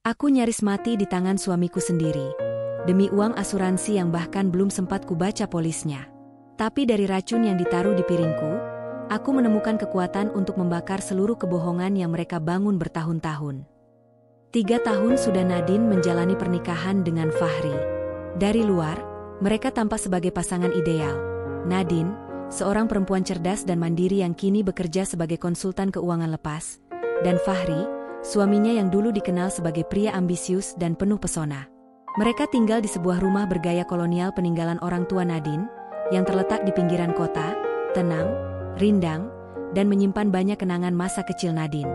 Aku nyaris mati di tangan suamiku sendiri, demi uang asuransi yang bahkan belum sempat kubaca polisnya. Tapi dari racun yang ditaruh di piringku, aku menemukan kekuatan untuk membakar seluruh kebohongan yang mereka bangun bertahun-tahun. 3 tahun sudah Nadine menjalani pernikahan dengan Fahri. Dari luar, mereka tampak sebagai pasangan ideal. Nadine, seorang perempuan cerdas dan mandiri yang kini bekerja sebagai konsultan keuangan lepas, dan Fahri, suaminya yang dulu dikenal sebagai pria ambisius dan penuh pesona. Mereka tinggal di sebuah rumah bergaya kolonial peninggalan orang tua Nadine, yang terletak di pinggiran kota, tenang, rindang, dan menyimpan banyak kenangan masa kecil Nadine.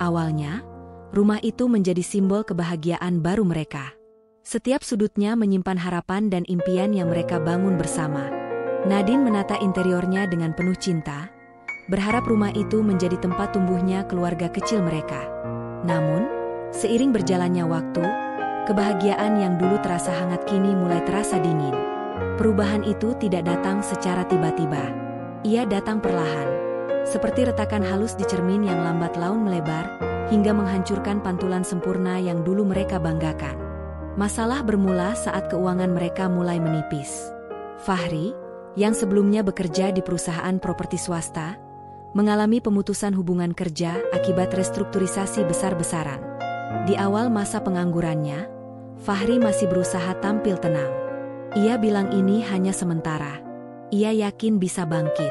Awalnya, rumah itu menjadi simbol kebahagiaan baru mereka. Setiap sudutnya menyimpan harapan dan impian yang mereka bangun bersama. Nadine menata interiornya dengan penuh cinta, berharap rumah itu menjadi tempat tumbuhnya keluarga kecil mereka. Namun, seiring berjalannya waktu, kebahagiaan yang dulu terasa hangat kini mulai terasa dingin. Perubahan itu tidak datang secara tiba-tiba. Ia datang perlahan, seperti retakan halus di cermin yang lambat laun melebar, hingga menghancurkan pantulan sempurna yang dulu mereka banggakan. Masalah bermula saat keuangan mereka mulai menipis. Fahri, yang sebelumnya bekerja di perusahaan properti swasta, mengalami pemutusan hubungan kerja akibat restrukturisasi besar-besaran. Di awal masa penganggurannya, Fahri masih berusaha tampil tenang. Ia bilang ini hanya sementara. Ia yakin bisa bangkit.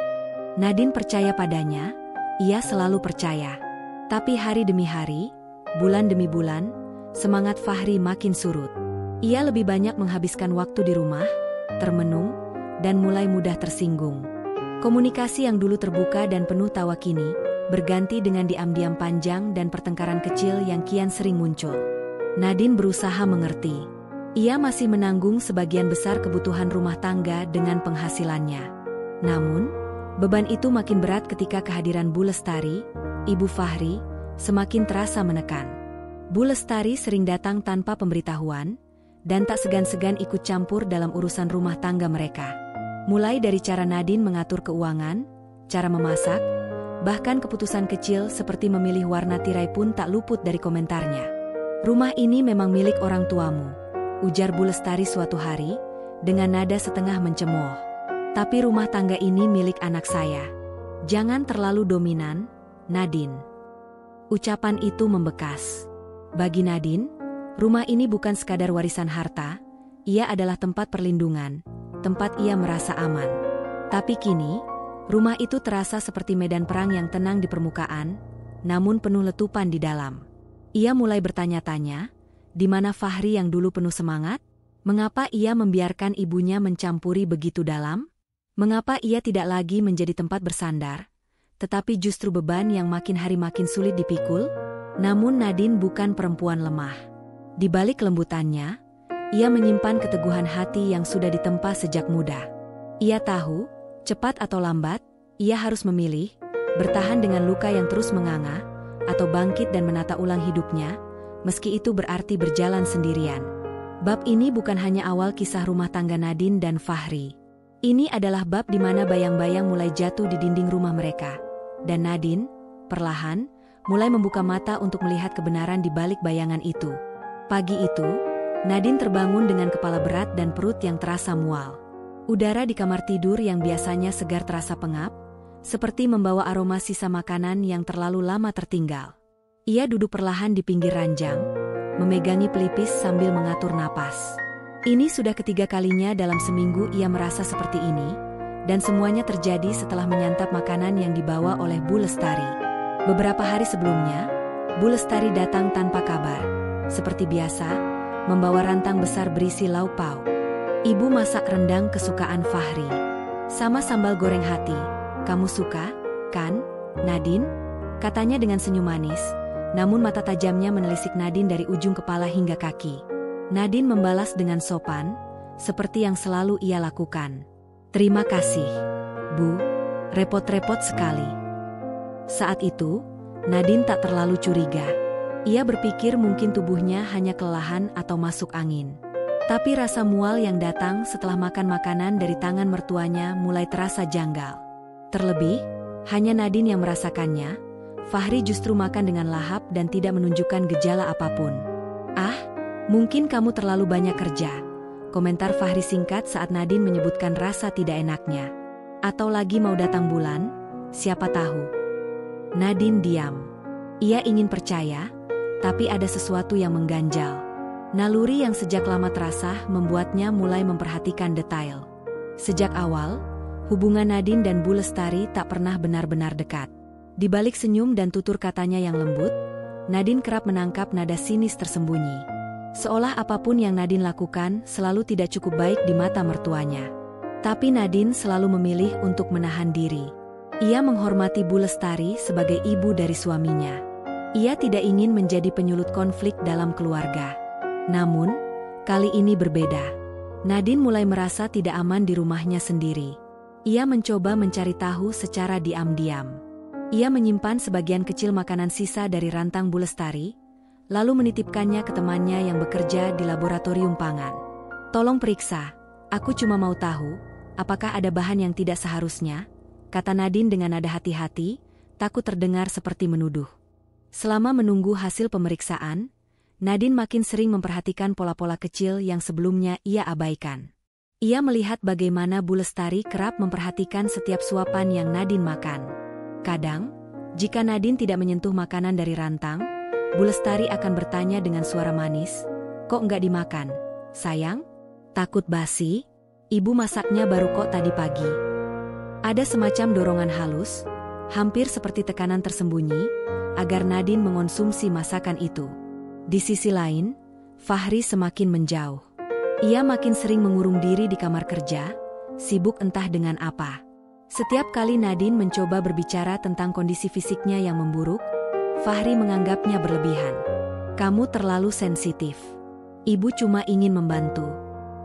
Nadine percaya padanya, ia selalu percaya. Tapi hari demi hari, bulan demi bulan, semangat Fahri makin surut. Ia lebih banyak menghabiskan waktu di rumah, termenung, dan mulai mudah tersinggung. Komunikasi yang dulu terbuka dan penuh tawa kini, berganti dengan diam-diam panjang dan pertengkaran kecil yang kian sering muncul. Nadine berusaha mengerti. Ia masih menanggung sebagian besar kebutuhan rumah tangga dengan penghasilannya. Namun, beban itu makin berat ketika kehadiran Bu Lestari, ibu Fahri, semakin terasa menekan. Bu Lestari sering datang tanpa pemberitahuan, dan tak segan-segan ikut campur dalam urusan rumah tangga mereka. Mulai dari cara Nadine mengatur keuangan, cara memasak, bahkan keputusan kecil seperti memilih warna tirai pun tak luput dari komentarnya. "Rumah ini memang milik orang tuamu," ujar Bu Lestari suatu hari, dengan nada setengah mencemooh. "Tapi rumah tangga ini milik anak saya. Jangan terlalu dominan, Nadine." Ucapan itu membekas. Bagi Nadine, rumah ini bukan sekadar warisan harta, ia adalah tempat perlindungan, tempat ia merasa aman. Tapi kini, rumah itu terasa seperti medan perang yang tenang di permukaan, namun penuh letupan di dalam. Ia mulai bertanya-tanya, di mana Fahri yang dulu penuh semangat? Mengapa ia membiarkan ibunya mencampuri begitu dalam? Mengapa ia tidak lagi menjadi tempat bersandar, tetapi justru beban yang makin hari makin sulit dipikul? Namun Nadine bukan perempuan lemah. Di balik kelembutannya, ia menyimpan keteguhan hati yang sudah ditempa sejak muda. Ia tahu, cepat atau lambat, ia harus memilih, bertahan dengan luka yang terus menganga, atau bangkit dan menata ulang hidupnya, meski itu berarti berjalan sendirian. Bab ini bukan hanya awal kisah rumah tangga Nadine dan Fahri. Ini adalah bab di mana bayang-bayang mulai jatuh di dinding rumah mereka. Dan Nadine, perlahan, mulai membuka mata untuk melihat kebenaran di balik bayangan itu. Pagi itu, Nadine terbangun dengan kepala berat dan perut yang terasa mual. Udara di kamar tidur yang biasanya segar terasa pengap, seperti membawa aroma sisa makanan yang terlalu lama tertinggal. Ia duduk perlahan di pinggir ranjang, memegangi pelipis sambil mengatur napas. Ini sudah ketiga kalinya dalam seminggu ia merasa seperti ini, dan semuanya terjadi setelah menyantap makanan yang dibawa oleh Bu Lestari. Beberapa hari sebelumnya, Bu Lestari datang tanpa kabar, seperti biasa, membawa rantang besar berisi lauk pauk. Ibu masak rendang kesukaan Fahri. "Sama sambal goreng hati. Kamu suka, kan, Nadine?" katanya dengan senyum manis, namun mata tajamnya menelisik Nadine dari ujung kepala hingga kaki. Nadine membalas dengan sopan, seperti yang selalu ia lakukan. "Terima kasih, Bu. Repot-repot sekali." Saat itu, Nadine tak terlalu curiga. Ia berpikir mungkin tubuhnya hanya kelelahan atau masuk angin. Tapi rasa mual yang datang setelah makan makanan dari tangan mertuanya mulai terasa janggal. Terlebih, hanya Nadine yang merasakannya. Fahri justru makan dengan lahap dan tidak menunjukkan gejala apapun. Mungkin kamu terlalu banyak kerja. Komentar Fahri singkat saat Nadine menyebutkan rasa tidak enaknya. Atau lagi mau datang bulan? Siapa tahu. Nadine diam. Ia ingin percaya, tapi ada sesuatu yang mengganjal. Naluri yang sejak lama terasah membuatnya mulai memperhatikan detail. Sejak awal, hubungan Nadine dan Bu Lestari tak pernah benar-benar dekat. Di balik senyum dan tutur katanya yang lembut, Nadine kerap menangkap nada sinis tersembunyi. Seolah apapun yang Nadine lakukan selalu tidak cukup baik di mata mertuanya. Tapi Nadine selalu memilih untuk menahan diri. Ia menghormati Bu Lestari sebagai ibu dari suaminya. Ia tidak ingin menjadi penyulut konflik dalam keluarga. Namun, kali ini berbeda. Nadine mulai merasa tidak aman di rumahnya sendiri. Ia mencoba mencari tahu secara diam-diam. Ia menyimpan sebagian kecil makanan sisa dari rantang Bu Lestari, lalu menitipkannya ke temannya yang bekerja di laboratorium pangan. "Tolong periksa, aku cuma mau tahu, apakah ada bahan yang tidak seharusnya?" kata Nadine dengan nada hati-hati, takut terdengar seperti menuduh. Selama menunggu hasil pemeriksaan, Nadine makin sering memperhatikan pola-pola kecil yang sebelumnya ia abaikan. Ia melihat bagaimana Bu Lestari kerap memperhatikan setiap suapan yang Nadine makan. Kadang, jika Nadine tidak menyentuh makanan dari rantang, Bu Lestari akan bertanya dengan suara manis, "Kok nggak dimakan, sayang? Takut basi? Ibu masaknya baru kok tadi pagi." Ada semacam dorongan halus, hampir seperti tekanan tersembunyi, agar Nadine mengonsumsi masakan itu. Di sisi lain, Fahri semakin menjauh. Ia makin sering mengurung diri di kamar kerja, sibuk entah dengan apa. Setiap kali Nadine mencoba berbicara tentang kondisi fisiknya yang memburuk, Fahri menganggapnya berlebihan. "Kamu terlalu sensitif. Ibu cuma ingin membantu.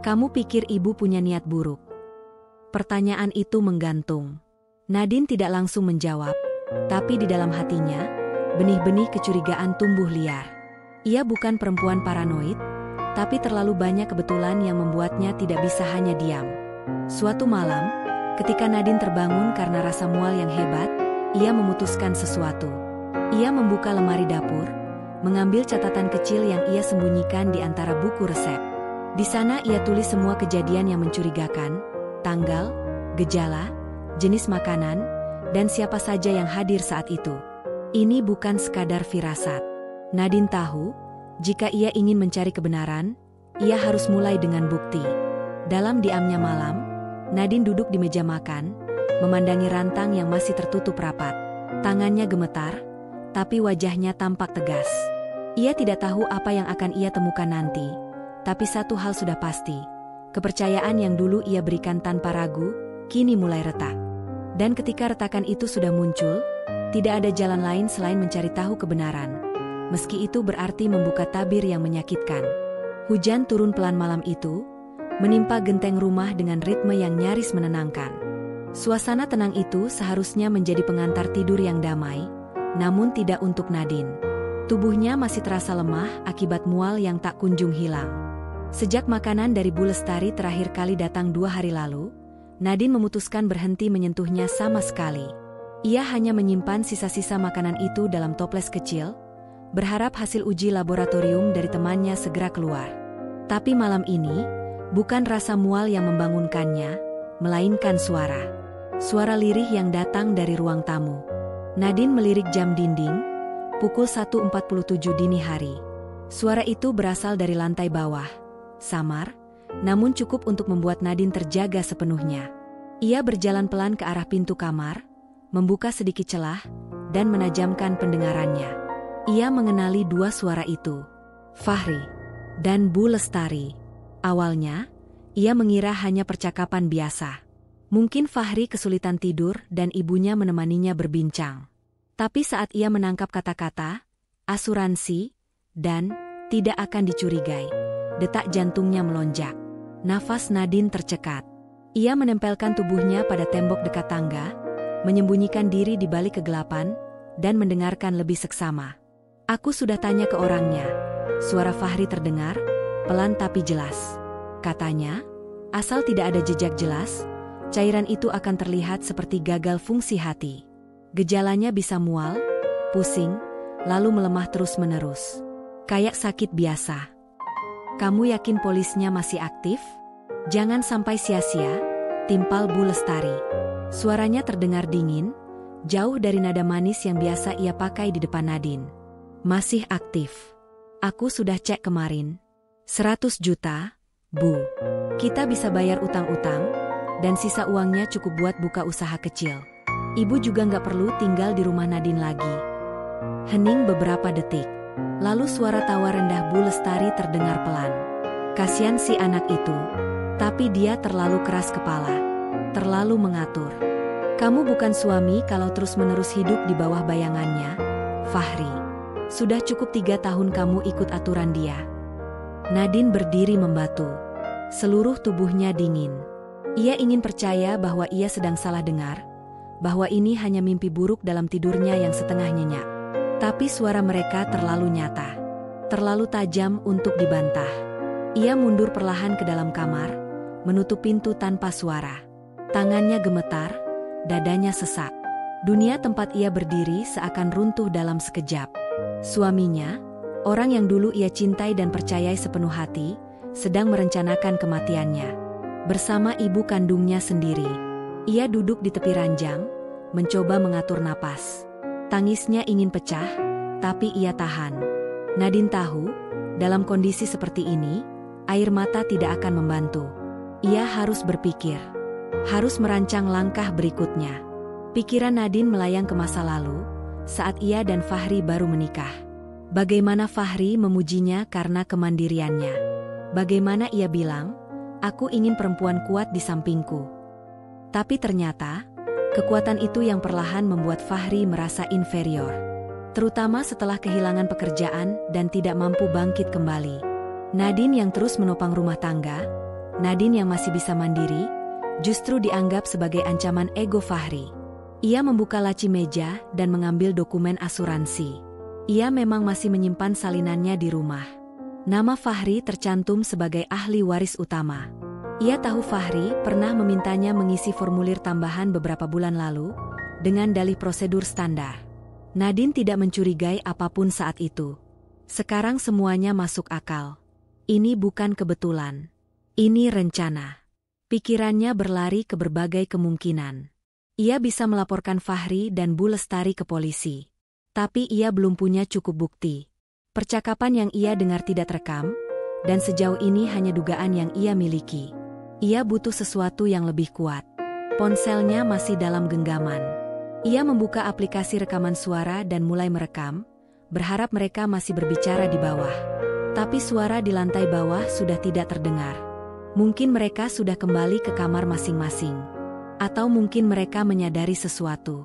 Kamu pikir ibu punya niat buruk?" Pertanyaan itu menggantung. Nadine tidak langsung menjawab, tapi di dalam hatinya, benih-benih kecurigaan tumbuh liar. Ia bukan perempuan paranoid, tapi terlalu banyak kebetulan yang membuatnya tidak bisa hanya diam. Suatu malam, ketika Nadine terbangun karena rasa mual yang hebat, ia memutuskan sesuatu. Ia membuka lemari dapur, mengambil catatan kecil yang ia sembunyikan di antara buku resep. Di sana ia tulis semua kejadian yang mencurigakan, tanggal, gejala, jenis makanan, dan siapa saja yang hadir saat itu. Ini bukan sekadar firasat. Nadine tahu, jika ia ingin mencari kebenaran, ia harus mulai dengan bukti. Dalam diamnya malam, Nadine duduk di meja makan, memandangi rantang yang masih tertutup rapat. Tangannya gemetar, tapi wajahnya tampak tegas. Ia tidak tahu apa yang akan ia temukan nanti, tapi satu hal sudah pasti. Kepercayaan yang dulu ia berikan tanpa ragu, kini mulai retak. Dan ketika retakan itu sudah muncul, tidak ada jalan lain selain mencari tahu kebenaran. Meski itu berarti membuka tabir yang menyakitkan. Hujan turun pelan malam itu, menimpa genteng rumah dengan ritme yang nyaris menenangkan. Suasana tenang itu seharusnya menjadi pengantar tidur yang damai, namun tidak untuk Nadine. Tubuhnya masih terasa lemah akibat mual yang tak kunjung hilang. Sejak makanan dari Bu Lestari terakhir kali datang 2 hari lalu, Nadine memutuskan berhenti menyentuhnya sama sekali. Ia hanya menyimpan sisa-sisa makanan itu dalam toples kecil, berharap hasil uji laboratorium dari temannya segera keluar. Tapi malam ini, bukan rasa mual yang membangunkannya, melainkan suara. Suara lirih yang datang dari ruang tamu. Nadine melirik jam dinding, pukul 1.47 dini hari. Suara itu berasal dari lantai bawah, samar, namun cukup untuk membuat Nadine terjaga sepenuhnya. Ia berjalan pelan ke arah pintu kamar, membuka sedikit celah, dan menajamkan pendengarannya. Ia mengenali 2 suara itu, Fahri dan Bu Lestari. Awalnya, ia mengira hanya percakapan biasa. Mungkin Fahri kesulitan tidur dan ibunya menemaninya berbincang. Tapi saat ia menangkap kata-kata, asuransi, dan tidak akan dicurigai, detak jantungnya melonjak. Nafas Nadine tercekat. Ia menempelkan tubuhnya pada tembok dekat tangga, menyembunyikan diri di balik kegelapan, dan mendengarkan lebih seksama. "Aku sudah tanya ke orangnya." Suara Fahri terdengar, pelan tapi jelas. Katanya, asal tidak ada jejak jelas, cairan itu akan terlihat seperti gagal fungsi hati. Gejalanya bisa mual, pusing, lalu melemah terus-menerus. Kayak sakit biasa. Kamu yakin polisnya masih aktif? Jangan sampai sia-sia, timpal Bu Lestari. Suaranya terdengar dingin, jauh dari nada manis yang biasa ia pakai di depan Nadine. Masih aktif. Aku sudah cek kemarin. 100 juta, Bu. Kita bisa bayar utang-utang, dan sisa uangnya cukup buat buka usaha kecil. Ibu juga nggak perlu tinggal di rumah Nadine lagi. Hening beberapa detik. Lalu suara tawa rendah Bu Lestari terdengar pelan. Kasian si anak itu. Tapi dia terlalu keras kepala. Terlalu mengatur. Kamu bukan suami kalau terus-menerus hidup di bawah bayangannya, Fahri. Sudah cukup 3 tahun kamu ikut aturan dia. Nadine berdiri membatu. Seluruh tubuhnya dingin. Ia ingin percaya bahwa ia sedang salah dengar, bahwa ini hanya mimpi buruk dalam tidurnya yang setengah nyenyak. Tapi suara mereka terlalu nyata. Terlalu tajam untuk dibantah. Ia mundur perlahan ke dalam kamar, menutup pintu tanpa suara. Tangannya gemetar, dadanya sesak. Dunia tempat ia berdiri seakan runtuh dalam sekejap. Suaminya, orang yang dulu ia cintai dan percayai sepenuh hati, sedang merencanakan kematiannya. Bersama ibu kandungnya sendiri. Ia duduk di tepi ranjang, mencoba mengatur napas. Tangisnya ingin pecah, tapi ia tahan. Nadine tahu, dalam kondisi seperti ini, air mata tidak akan membantu. Ia harus berpikir. Harus merancang langkah berikutnya. Pikiran Nadine melayang ke masa lalu, saat ia dan Fahri baru menikah. Bagaimana Fahri memujinya karena kemandiriannya. Bagaimana ia bilang, aku ingin perempuan kuat di sampingku. Tapi ternyata, kekuatan itu yang perlahan membuat Fahri merasa inferior. Terutama setelah kehilangan pekerjaan dan tidak mampu bangkit kembali. Nadine yang terus menopang rumah tangga, Nadine yang masih bisa mandiri, justru dianggap sebagai ancaman ego Fahri. Ia membuka laci meja dan mengambil dokumen asuransi. Ia memang masih menyimpan salinannya di rumah. Nama Fahri tercantum sebagai ahli waris utama. Ia tahu Fahri pernah memintanya mengisi formulir tambahan beberapa bulan lalu, dengan dalih prosedur standar. Nadine tidak mencurigai apapun saat itu. Sekarang semuanya masuk akal. Ini bukan kebetulan. Ini rencana. Pikirannya berlari ke berbagai kemungkinan. Ia bisa melaporkan Fahri dan Bu Lestari ke polisi. Tapi ia belum punya cukup bukti. Percakapan yang ia dengar tidak terekam, dan sejauh ini hanya dugaan yang ia miliki. Ia butuh sesuatu yang lebih kuat. Ponselnya masih dalam genggaman. Ia membuka aplikasi rekaman suara dan mulai merekam, berharap mereka masih berbicara di bawah. Tapi suara di lantai bawah sudah tidak terdengar. Mungkin mereka sudah kembali ke kamar masing-masing. Atau mungkin mereka menyadari sesuatu.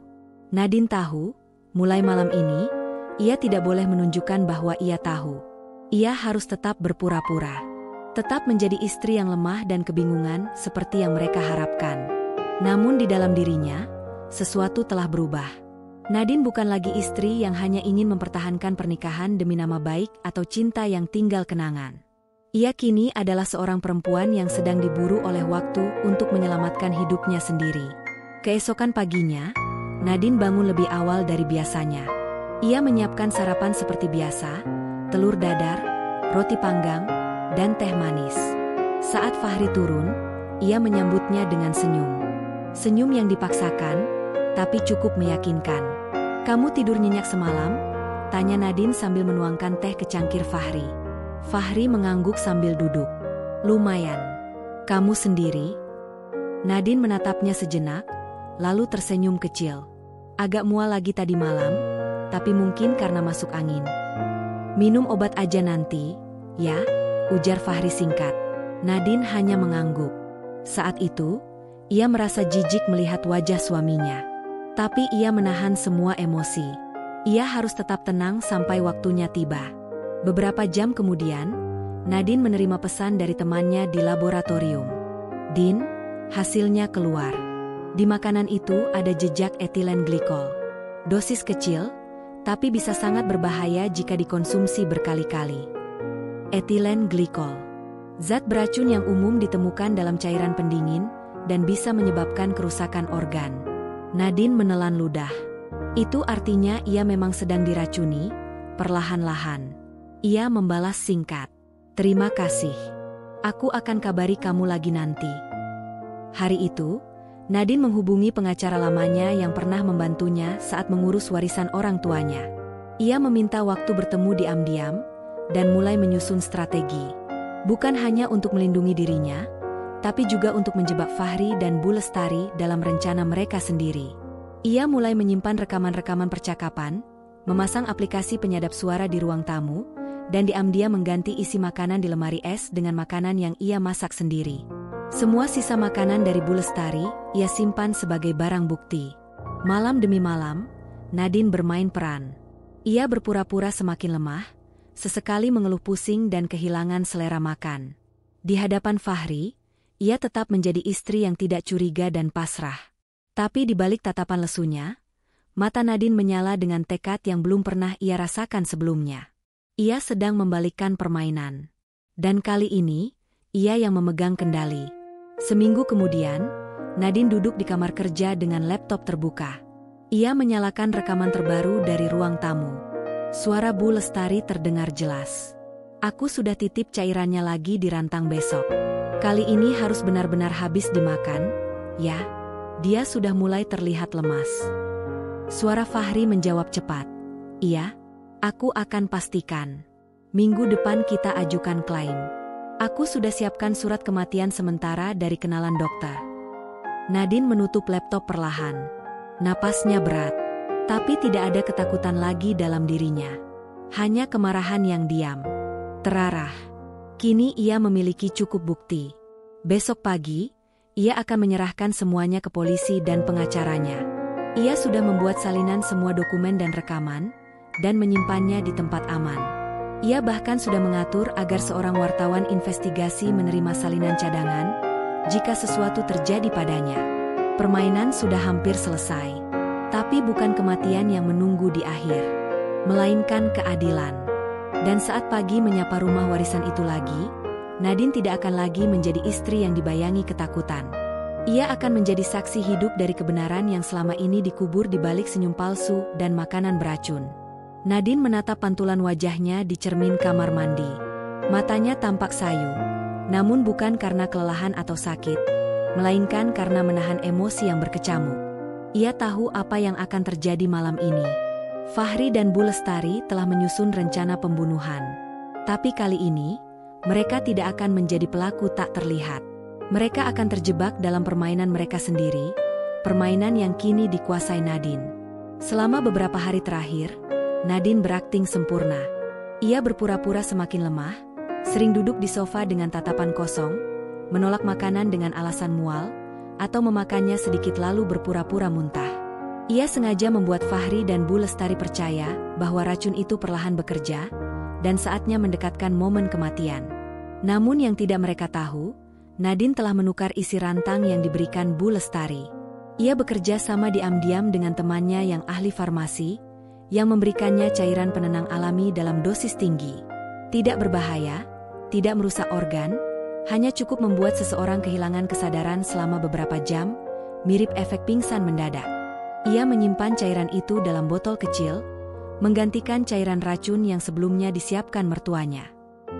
Nadine tahu, mulai malam ini, ia tidak boleh menunjukkan bahwa ia tahu. Ia harus tetap berpura-pura. Tetap menjadi istri yang lemah dan kebingungan seperti yang mereka harapkan. Namun di dalam dirinya, sesuatu telah berubah. Nadine bukan lagi istri yang hanya ingin mempertahankan pernikahan demi nama baik atau cinta yang tinggal kenangan. Ia kini adalah seorang perempuan yang sedang diburu oleh waktu untuk menyelamatkan hidupnya sendiri. Keesokan paginya, Nadine bangun lebih awal dari biasanya. Ia menyiapkan sarapan seperti biasa, telur dadar, roti panggang, dan teh manis. Saat Fahri turun, ia menyambutnya dengan senyum. Senyum yang dipaksakan, tapi cukup meyakinkan. "Kamu tidur nyenyak semalam?" tanya Nadine sambil menuangkan teh ke cangkir Fahri. Fahri mengangguk sambil duduk. "Lumayan. Kamu sendiri?" Nadine menatapnya sejenak, lalu tersenyum kecil. "Agak mual lagi tadi malam, tapi mungkin karena masuk angin." "Minum obat aja nanti, ya?" ujar Fahri singkat. Nadine hanya mengangguk. Saat itu, ia merasa jijik melihat wajah suaminya. Tapi ia menahan semua emosi. Ia harus tetap tenang sampai waktunya tiba. Beberapa jam kemudian, Nadine menerima pesan dari temannya di laboratorium. "Din, hasilnya keluar. Di makanan itu ada jejak etilen glikol. Dosis kecil, tapi bisa sangat berbahaya jika dikonsumsi berkali-kali." Etilen glikol. Zat beracun yang umum ditemukan dalam cairan pendingin dan bisa menyebabkan kerusakan organ. Nadine menelan ludah. Itu artinya ia memang sedang diracuni, perlahan-lahan. Ia membalas singkat. Terima kasih. Aku akan kabari kamu lagi nanti. Hari itu, Nadine menghubungi pengacara lamanya yang pernah membantunya saat mengurus warisan orang tuanya. Ia meminta waktu bertemu diam-diam dan mulai menyusun strategi. Bukan hanya untuk melindungi dirinya, tapi juga untuk menjebak Fahri dan Bu Lestari dalam rencana mereka sendiri. Ia mulai menyimpan rekaman-rekaman percakapan, memasang aplikasi penyadap suara di ruang tamu, dan diam-diam mengganti isi makanan di lemari es dengan makanan yang ia masak sendiri. Semua sisa makanan dari Bu Lestari, ia simpan sebagai barang bukti. Malam demi malam, Nadine bermain peran. Ia berpura-pura semakin lemah, sesekali mengeluh pusing dan kehilangan selera makan. Di hadapan Fahri, ia tetap menjadi istri yang tidak curiga dan pasrah. Tapi di balik tatapan lesunya, mata Nadine menyala dengan tekad yang belum pernah ia rasakan sebelumnya. Ia sedang membalikkan permainan. Dan kali ini, ia yang memegang kendali. Seminggu kemudian, Nadine duduk di kamar kerja dengan laptop terbuka. Ia menyalakan rekaman terbaru dari ruang tamu. Suara Bu Lestari terdengar jelas. Aku sudah titip cairannya lagi di rantang besok. Kali ini harus benar-benar habis dimakan, ya. Dia sudah mulai terlihat lemas. Suara Fahri menjawab cepat. Iya, aku akan pastikan. Minggu depan kita ajukan klaim. Aku sudah siapkan surat kematian sementara dari kenalan dokter. Nadine menutup laptop perlahan. Napasnya berat. Tapi tidak ada ketakutan lagi dalam dirinya. Hanya kemarahan yang diam. Terarah. Kini ia memiliki cukup bukti. Besok pagi, ia akan menyerahkan semuanya ke polisi dan pengacaranya. Ia sudah membuat salinan semua dokumen dan rekaman, dan menyimpannya di tempat aman. Ia bahkan sudah mengatur agar seorang wartawan investigasi menerima salinan cadangan, jika sesuatu terjadi padanya. Permainan sudah hampir selesai. Tapi bukan kematian yang menunggu di akhir, melainkan keadilan. Dan saat pagi menyapa rumah warisan itu lagi, Nadine tidak akan lagi menjadi istri yang dibayangi ketakutan. Ia akan menjadi saksi hidup dari kebenaran yang selama ini dikubur di balik senyum palsu dan makanan beracun. Nadine menatap pantulan wajahnya di cermin kamar mandi. Matanya tampak sayu, namun bukan karena kelelahan atau sakit, melainkan karena menahan emosi yang berkecamuk. Ia tahu apa yang akan terjadi malam ini. Fahri dan Bu Lestari telah menyusun rencana pembunuhan. Tapi kali ini, mereka tidak akan menjadi pelaku tak terlihat. Mereka akan terjebak dalam permainan mereka sendiri, permainan yang kini dikuasai Nadine. Selama beberapa hari terakhir, Nadine berakting sempurna. Ia berpura-pura semakin lemah, sering duduk di sofa dengan tatapan kosong, menolak makanan dengan alasan mual, atau memakannya sedikit lalu berpura-pura muntah. Ia sengaja membuat Fahri dan Bu Lestari percaya bahwa racun itu perlahan bekerja, dan saatnya mendekatkan momen kematian. Namun yang tidak mereka tahu, Nadine telah menukar isi rantang yang diberikan Bu Lestari. Ia bekerja sama diam-diam dengan temannya yang ahli farmasi, yang memberikannya cairan penenang alami dalam dosis tinggi. Tidak berbahaya, tidak merusak organ, hanya cukup membuat seseorang kehilangan kesadaran selama beberapa jam, mirip efek pingsan mendadak. Ia menyimpan cairan itu dalam botol kecil, menggantikan cairan racun yang sebelumnya disiapkan mertuanya.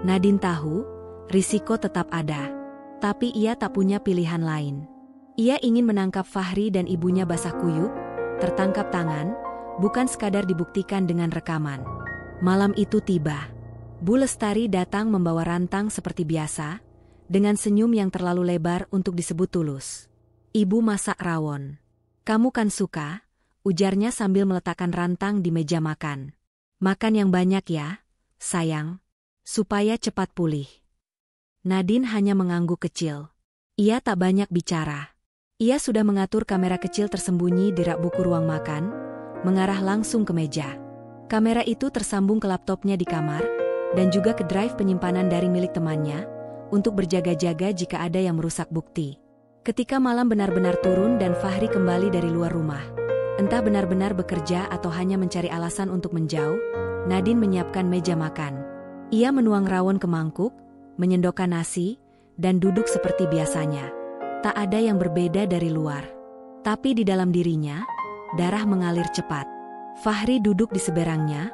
Nadine tahu, risiko tetap ada. Tapi ia tak punya pilihan lain. Ia ingin menangkap Fahri dan ibunya basah kuyup, tertangkap tangan, bukan sekadar dibuktikan dengan rekaman. Malam itu tiba. Bu Lestari datang membawa rantang seperti biasa, dengan senyum yang terlalu lebar untuk disebut tulus. Ibu masak rawon. Kamu kan suka, ujarnya sambil meletakkan rantang di meja makan. Makan yang banyak ya, sayang, supaya cepat pulih. Nadine hanya mengangguk kecil. Ia tak banyak bicara. Ia sudah mengatur kamera kecil tersembunyi di rak buku ruang makan, mengarah langsung ke meja. Kamera itu tersambung ke laptopnya di kamar, dan juga ke drive penyimpanan daring milik temannya, untuk berjaga-jaga jika ada yang merusak bukti. Ketika malam benar-benar turun dan Fahri kembali dari luar rumah, entah benar-benar bekerja atau hanya mencari alasan untuk menjauh, Nadine menyiapkan meja makan. Ia menuang rawon ke mangkuk, menyendokkan nasi, dan duduk seperti biasanya. Tak ada yang berbeda dari luar. Tapi di dalam dirinya, darah mengalir cepat. Fahri duduk di seberangnya,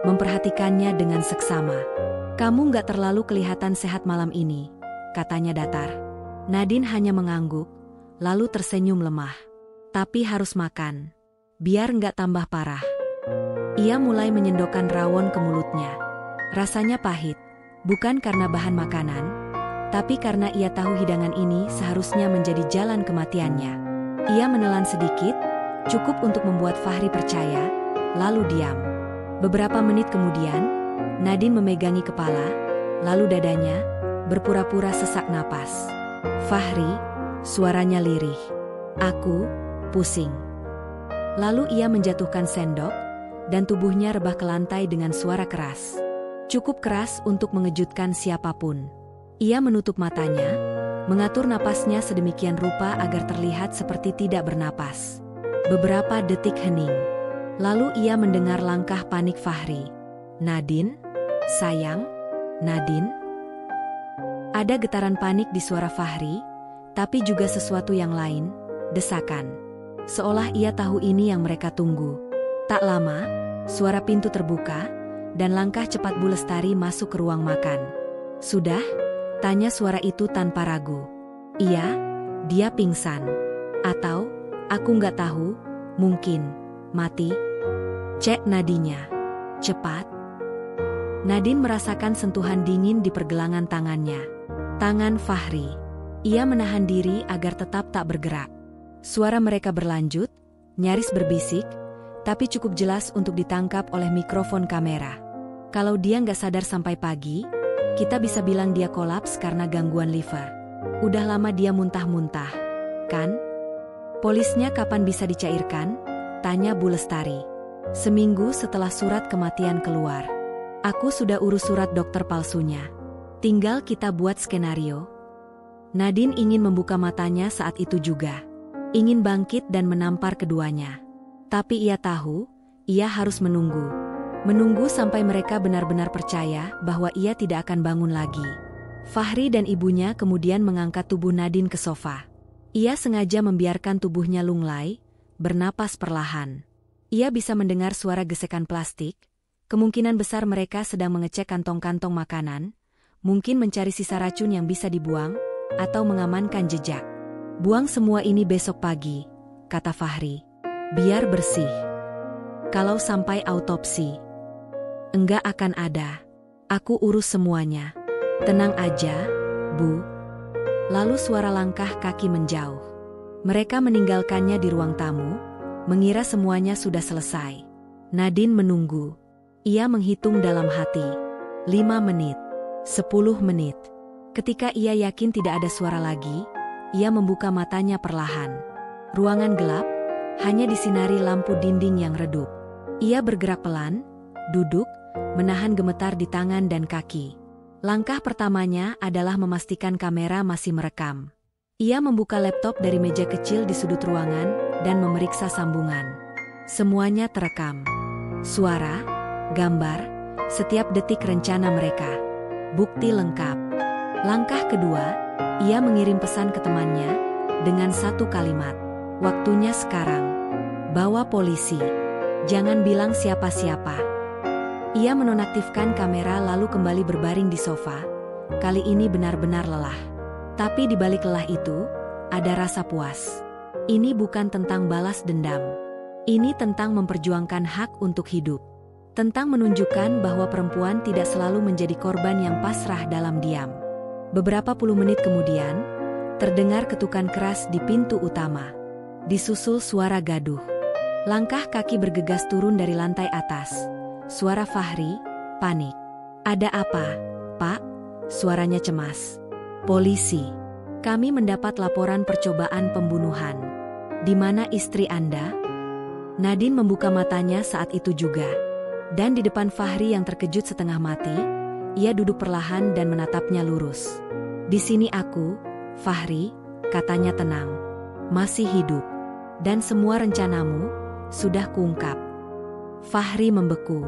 memperhatikannya dengan seksama. "Kamu nggak terlalu kelihatan sehat malam ini," katanya datar. Nadine hanya mengangguk, lalu tersenyum lemah. "Tapi harus makan, biar nggak tambah parah." Ia mulai menyendokkan rawon ke mulutnya. Rasanya pahit, bukan karena bahan makanan, tapi karena ia tahu hidangan ini seharusnya menjadi jalan kematiannya. Ia menelan sedikit, cukup untuk membuat Fahri percaya, lalu diam. Beberapa menit kemudian, Nadine memegangi kepala, lalu dadanya, berpura-pura sesak napas. "Fahri," suaranya lirih. "Aku pusing." Lalu ia menjatuhkan sendok, dan tubuhnya rebah ke lantai dengan suara keras. Cukup keras untuk mengejutkan siapapun. Ia menutup matanya, mengatur napasnya sedemikian rupa agar terlihat seperti tidak bernapas. Beberapa detik hening. Lalu ia mendengar langkah panik Fahri. "Nadine? Sayang? Nadine?" Ada getaran panik di suara Fahri, tapi juga sesuatu yang lain, desakan. Seolah ia tahu ini yang mereka tunggu. Tak lama, suara pintu terbuka, dan langkah cepat Bu Lestari masuk ke ruang makan. "Sudah?" tanya suara itu tanpa ragu. "Iya, dia pingsan. Atau, aku nggak tahu, mungkin mati." Cek nadinya. "Cepat." Nadine merasakan sentuhan dingin di pergelangan tangannya. Tangan Fahri. Ia menahan diri agar tetap tak bergerak. Suara mereka berlanjut, nyaris berbisik, tapi cukup jelas untuk ditangkap oleh mikrofon kamera. "Kalau dia nggak sadar sampai pagi, kita bisa bilang dia kolaps karena gangguan liver. Udah lama dia muntah-muntah, kan? Polisnya kapan bisa dicairkan?" tanya Bu Lestari. "Seminggu setelah surat kematian keluar. Aku sudah urus surat dokter palsunya. Tinggal kita buat skenario." Nadine ingin membuka matanya saat itu juga. Ingin bangkit dan menampar keduanya. Tapi ia tahu, ia harus menunggu. Menunggu sampai mereka benar-benar percaya bahwa ia tidak akan bangun lagi. Fahri dan ibunya kemudian mengangkat tubuh Nadine ke sofa. Ia sengaja membiarkan tubuhnya lunglai, bernapas perlahan. Ia bisa mendengar suara gesekan plastik. Kemungkinan besar mereka sedang mengecek kantong-kantong makanan, mungkin mencari sisa racun yang bisa dibuang, atau mengamankan jejak. "Buang semua ini besok pagi," kata Fahri. "Biar bersih. Kalau sampai autopsi, enggak akan ada. Aku urus semuanya. Tenang aja, Bu." Lalu suara langkah kaki menjauh. Mereka meninggalkannya di ruang tamu, mengira semuanya sudah selesai. Nadine menunggu. Ia menghitung dalam hati. 5 menit. 10 menit. Ketika ia yakin tidak ada suara lagi, ia membuka matanya perlahan. Ruangan gelap, hanya disinari lampu dinding yang redup. Ia bergerak pelan, duduk, menahan gemetar di tangan dan kaki. Langkah pertamanya adalah memastikan kamera masih merekam. Ia membuka laptop dari meja kecil di sudut ruangan dan memeriksa sambungan. Semuanya terekam. Suara, gambar, setiap detik rencana mereka. Bukti lengkap. Langkah kedua, ia mengirim pesan ke temannya dengan satu kalimat. "Waktunya sekarang. Bawa polisi. Jangan bilang siapa-siapa." Ia menonaktifkan kamera lalu kembali berbaring di sofa. Kali ini benar-benar lelah. Tapi di balik lelah itu, ada rasa puas. Ini bukan tentang balas dendam. Ini tentang memperjuangkan hak untuk hidup. Tentang menunjukkan bahwa perempuan tidak selalu menjadi korban yang pasrah dalam diam. Beberapa puluh menit kemudian, terdengar ketukan keras di pintu utama. Disusul suara gaduh. Langkah kaki bergegas turun dari lantai atas. Suara Fahri, panik. "Ada apa, Pak?" Suaranya cemas. "Polisi. Kami mendapat laporan percobaan pembunuhan. Di mana istri Anda?" Nadine membuka matanya saat itu juga. Dan di depan Fahri yang terkejut setengah mati, ia duduk perlahan dan menatapnya lurus. "Di sini aku, Fahri," katanya tenang. "Masih hidup. Dan semua rencanamu sudah kuungkap." Fahri membeku.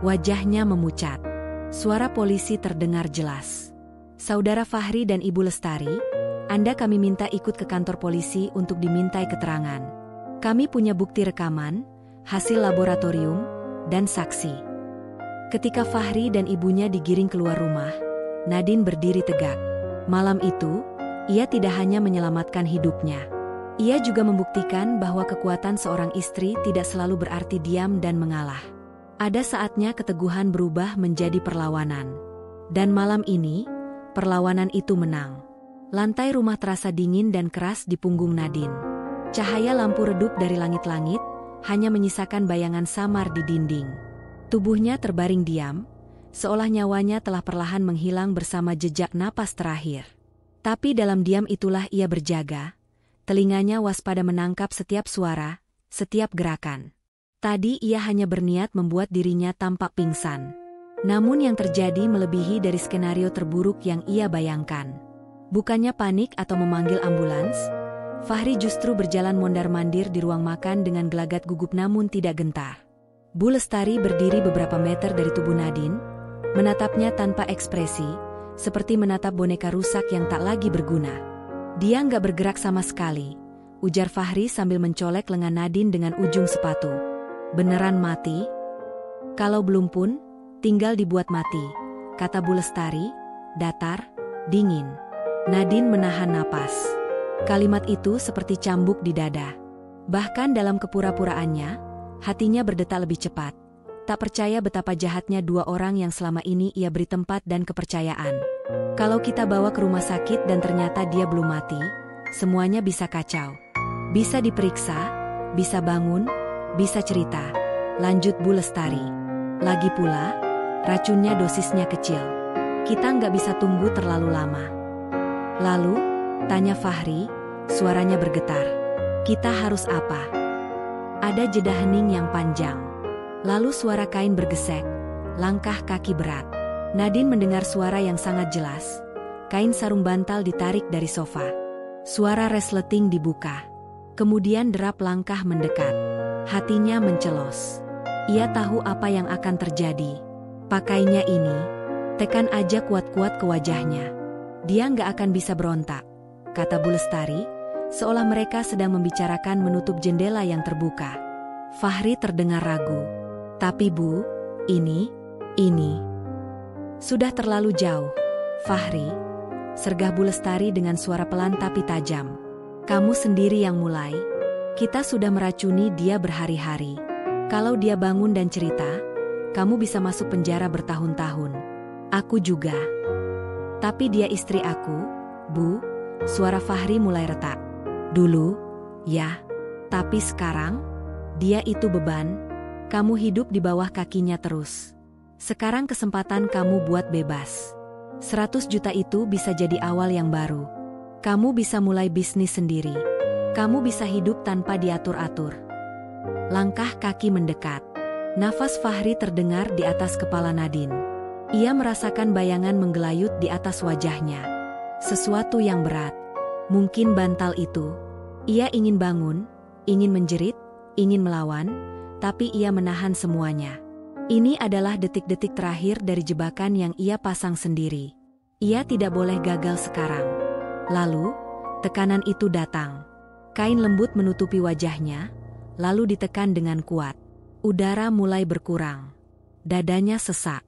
Wajahnya memucat. Suara polisi terdengar jelas. "Saudara Fahri dan Ibu Lestari, Anda kami minta ikut ke kantor polisi untuk dimintai keterangan. Kami punya bukti rekaman, hasil laboratorium, dan saksi." Ketika Fahri dan ibunya digiring keluar rumah, Nadine berdiri tegak. Malam itu, ia tidak hanya menyelamatkan hidupnya. Ia juga membuktikan bahwa kekuatan seorang istri tidak selalu berarti diam dan mengalah. Ada saatnya keteguhan berubah menjadi perlawanan. Dan malam ini, perlawanan itu menang. Lantai rumah terasa dingin dan keras di punggung Nadine. Cahaya lampu redup dari langit-langit, hanya menyisakan bayangan samar di dinding. Tubuhnya terbaring diam, seolah nyawanya telah perlahan menghilang bersama jejak napas terakhir. Tapi dalam diam itulah ia berjaga. Telinganya waspada menangkap setiap suara, setiap gerakan. Tadi ia hanya berniat membuat dirinya tampak pingsan. Namun yang terjadi melebihi dari skenario terburuk yang ia bayangkan. Bukannya panik atau memanggil ambulans, Fahri justru berjalan mondar-mandir di ruang makan dengan gelagat gugup namun tidak gentar. Bu Lestari berdiri beberapa meter dari tubuh Nadine, menatapnya tanpa ekspresi, seperti menatap boneka rusak yang tak lagi berguna. Dia nggak bergerak sama sekali, ujar Fahri sambil mencolek lengan Nadine dengan ujung sepatu. Beneran mati? Kalau belum pun, tinggal dibuat mati, kata Bu Lestari, datar, dingin. Nadine menahan napas. Kalimat itu seperti cambuk di dada. Bahkan dalam kepura-puraannya, hatinya berdetak lebih cepat. Tak percaya betapa jahatnya dua orang yang selama ini ia beri tempat dan kepercayaan. Kalau kita bawa ke rumah sakit dan ternyata dia belum mati, semuanya bisa kacau. Bisa diperiksa, bisa bangun, bisa cerita. Lanjut Bu Lestari. Lagi pula, racunnya dosisnya kecil. Kita nggak bisa tunggu terlalu lama. Lalu, tanya Fahri, suaranya bergetar. Kita harus apa? Ada jeda hening yang panjang. Lalu suara kain bergesek, langkah kaki berat. Nadine mendengar suara yang sangat jelas. Kain sarung bantal ditarik dari sofa. Suara resleting dibuka. Kemudian derap langkah mendekat. Hatinya mencelos. Ia tahu apa yang akan terjadi. Pakainya ini, tekan aja kuat-kuat ke wajahnya. Dia nggak akan bisa berontak, kata Bu Lestari, seolah mereka sedang membicarakan menutup jendela yang terbuka. Fahri terdengar ragu. Tapi Bu, ini. Sudah terlalu jauh, Fahri, sergah Bu Lestari dengan suara pelan tapi tajam. Kamu sendiri yang mulai. Kita sudah meracuni dia berhari-hari. Kalau dia bangun dan cerita, kamu bisa masuk penjara bertahun-tahun. Aku juga. Tapi dia istri aku, Bu. Suara Fahri mulai retak. Dulu, ya. Tapi sekarang, dia itu beban. Kamu hidup di bawah kakinya terus. Sekarang kesempatan kamu buat bebas. 100 juta itu bisa jadi awal yang baru. Kamu bisa mulai bisnis sendiri. Kamu bisa hidup tanpa diatur-atur. Langkah kaki mendekat. Nafas Fahri terdengar di atas kepala Nadine. Ia merasakan bayangan menggelayut di atas wajahnya. Sesuatu yang berat. Mungkin bantal itu. Ia ingin bangun, ingin menjerit, ingin melawan, tapi ia menahan semuanya. Ini adalah detik-detik terakhir dari jebakan yang ia pasang sendiri. Ia tidak boleh gagal sekarang. Lalu, tekanan itu datang. Kain lembut menutupi wajahnya, lalu ditekan dengan kuat. Udara mulai berkurang. Dadanya sesak.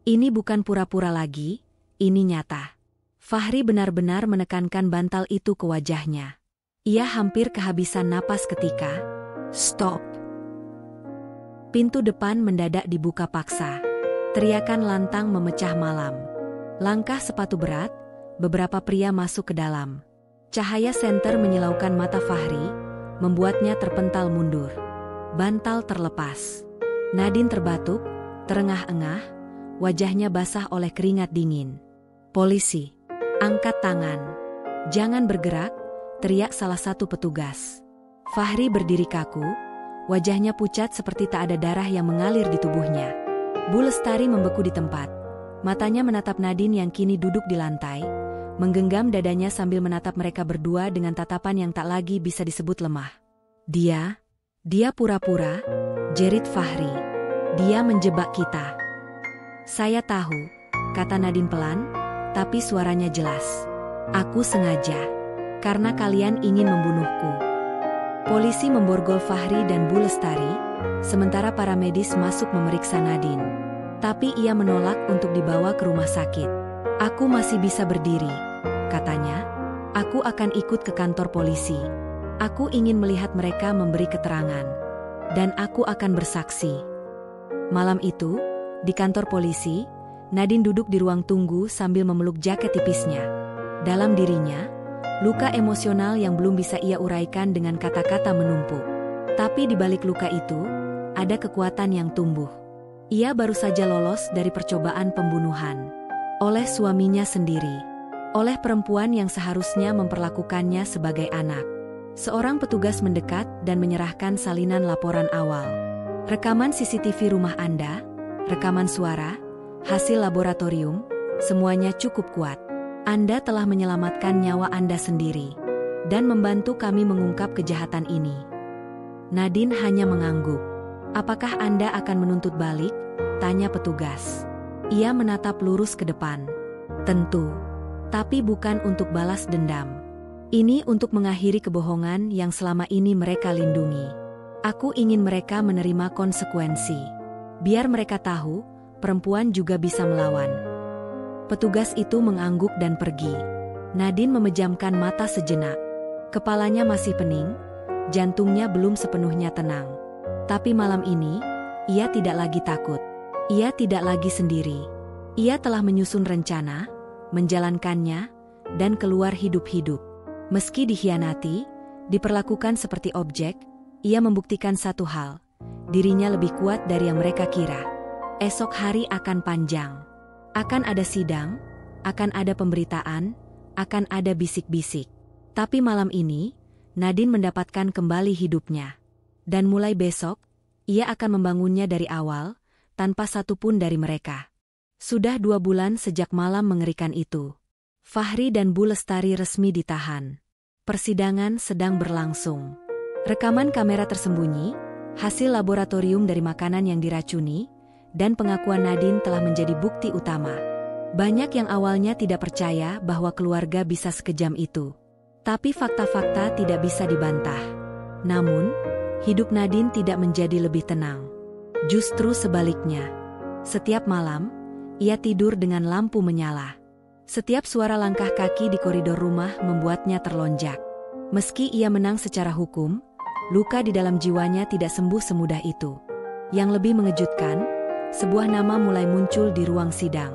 Ini bukan pura-pura lagi, ini nyata. Fahri benar-benar menekankan bantal itu ke wajahnya. Ia hampir kehabisan napas ketika, stop. Pintu depan mendadak dibuka paksa. Teriakan lantang memecah malam. Langkah sepatu berat, beberapa pria masuk ke dalam. Cahaya senter menyilaukan mata Fahri, membuatnya terpental mundur. Bantal terlepas. Nadine terbatuk, terengah-engah, wajahnya basah oleh keringat dingin. Polisi, angkat tangan. Jangan bergerak, teriak salah satu petugas. Fahri berdiri kaku, wajahnya pucat seperti tak ada darah yang mengalir di tubuhnya. Bu Lestari membeku di tempat. Matanya menatap Nadine yang kini duduk di lantai, menggenggam dadanya sambil menatap mereka berdua dengan tatapan yang tak lagi bisa disebut lemah. Dia pura-pura, jerit Fahri. Dia menjebak kita. Saya tahu, kata Nadine pelan, tapi suaranya jelas. Aku sengaja, karena kalian ingin membunuhku. Polisi memborgol Fahri dan Bu Lestari, sementara para medis masuk memeriksa Nadine. Tapi ia menolak untuk dibawa ke rumah sakit. Aku masih bisa berdiri, katanya. Aku akan ikut ke kantor polisi. Aku ingin melihat mereka memberi keterangan. Dan aku akan bersaksi. Malam itu, di kantor polisi, Nadine duduk di ruang tunggu sambil memeluk jaket tipisnya. Dalam dirinya, luka emosional yang belum bisa ia uraikan dengan kata-kata menumpuk. Tapi di balik luka itu, ada kekuatan yang tumbuh. Ia baru saja lolos dari percobaan pembunuhan. Oleh suaminya sendiri. Oleh perempuan yang seharusnya memperlakukannya sebagai anak. Seorang petugas mendekat dan menyerahkan salinan laporan awal. Rekaman CCTV rumah Anda, rekaman suara, hasil laboratorium, semuanya cukup kuat. Anda telah menyelamatkan nyawa Anda sendiri. Dan membantu kami mengungkap kejahatan ini. Nadine hanya mengangguk. Apakah Anda akan menuntut balik? Tanya petugas. Ia menatap lurus ke depan. Tentu. Tapi bukan untuk balas dendam. Ini untuk mengakhiri kebohongan yang selama ini mereka lindungi. Aku ingin mereka menerima konsekuensi. Biar mereka tahu, perempuan juga bisa melawan. Petugas itu mengangguk dan pergi. Nadine memejamkan mata sejenak. Kepalanya masih pening, jantungnya belum sepenuhnya tenang. Tapi malam ini, ia tidak lagi takut. Ia tidak lagi sendiri. Ia telah menyusun rencana, menjalankannya, dan keluar hidup-hidup. Meski dikhianati, diperlakukan seperti objek, ia membuktikan satu hal. Dirinya lebih kuat dari yang mereka kira. Esok hari akan panjang. Akan ada sidang, akan ada pemberitaan, akan ada bisik-bisik. Tapi malam ini, Nadine mendapatkan kembali hidupnya. Dan mulai besok, ia akan membangunnya dari awal, tanpa satupun dari mereka. Sudah 2 bulan sejak malam mengerikan itu. Fahri dan Bu Lestari resmi ditahan. Persidangan sedang berlangsung. Rekaman kamera tersembunyi, hasil laboratorium dari makanan yang diracuni, dan pengakuan Nadine telah menjadi bukti utama. Banyak yang awalnya tidak percaya bahwa keluarga bisa sekejam itu. Tapi fakta-fakta tidak bisa dibantah. Namun, hidup Nadine tidak menjadi lebih tenang. Justru sebaliknya. Setiap malam, ia tidur dengan lampu menyala. Setiap suara langkah kaki di koridor rumah membuatnya terlonjak. Meski ia menang secara hukum, luka di dalam jiwanya tidak sembuh semudah itu. Yang lebih mengejutkan, sebuah nama mulai muncul di ruang sidang.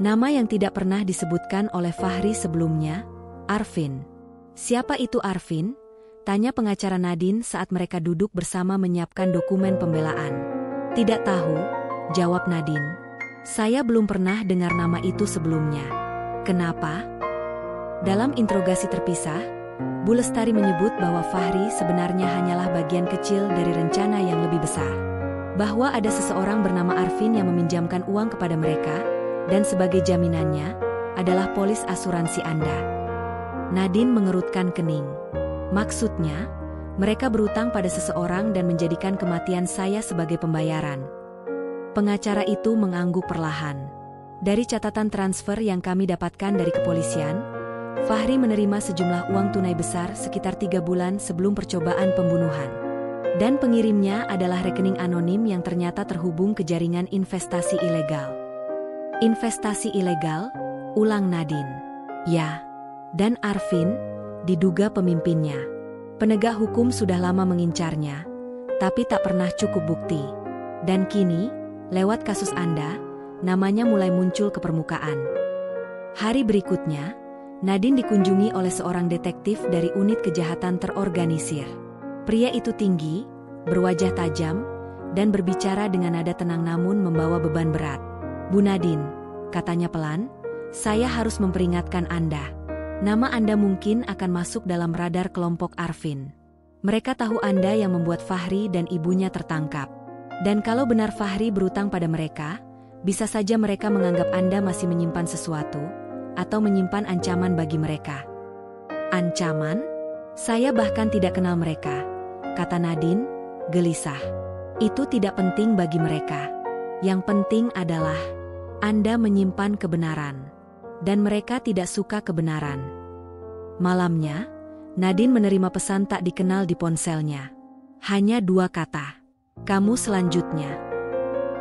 Nama yang tidak pernah disebutkan oleh Fahri sebelumnya, Arvin. Siapa itu Arvin? Tanya pengacara Nadine saat mereka duduk bersama menyiapkan dokumen pembelaan. Tidak tahu, jawab Nadine. Saya belum pernah dengar nama itu sebelumnya. Kenapa? Dalam interogasi terpisah, Bu Lestari menyebut bahwa Fahri sebenarnya hanyalah bagian kecil dari rencana yang lebih besar. Bahwa ada seseorang bernama Arvin yang meminjamkan uang kepada mereka, dan sebagai jaminannya, adalah polis asuransi Anda. Nadine mengerutkan kening. Maksudnya, mereka berutang pada seseorang dan menjadikan kematian saya sebagai pembayaran. Pengacara itu mengangguk perlahan. Dari catatan transfer yang kami dapatkan dari kepolisian, Fahri menerima sejumlah uang tunai besar sekitar 3 bulan sebelum percobaan pembunuhan. Dan pengirimnya adalah rekening anonim yang ternyata terhubung ke jaringan investasi ilegal. Investasi ilegal? Ulang Nadine. Ya. Dan Arvin diduga pemimpinnya. Penegak hukum sudah lama mengincarnya, tapi tak pernah cukup bukti. Dan kini, lewat kasus Anda, namanya mulai muncul ke permukaan. Hari berikutnya, Nadine dikunjungi oleh seorang detektif dari unit kejahatan terorganisir. Pria itu tinggi, berwajah tajam, dan berbicara dengan nada tenang namun membawa beban berat. Bu Nadine, katanya pelan, saya harus memperingatkan Anda. Nama Anda mungkin akan masuk dalam radar kelompok Arvin. Mereka tahu Anda yang membuat Fahri dan ibunya tertangkap. Dan kalau benar Fahri berutang pada mereka, bisa saja mereka menganggap Anda masih menyimpan sesuatu, atau menyimpan ancaman bagi mereka. Ancaman? Saya bahkan tidak kenal mereka, kata Nadine, gelisah. Itu tidak penting bagi mereka. Yang penting adalah, Anda menyimpan kebenaran. Dan mereka tidak suka kebenaran. Malamnya, Nadine menerima pesan tak dikenal di ponselnya. Hanya 2 kata. Kamu selanjutnya.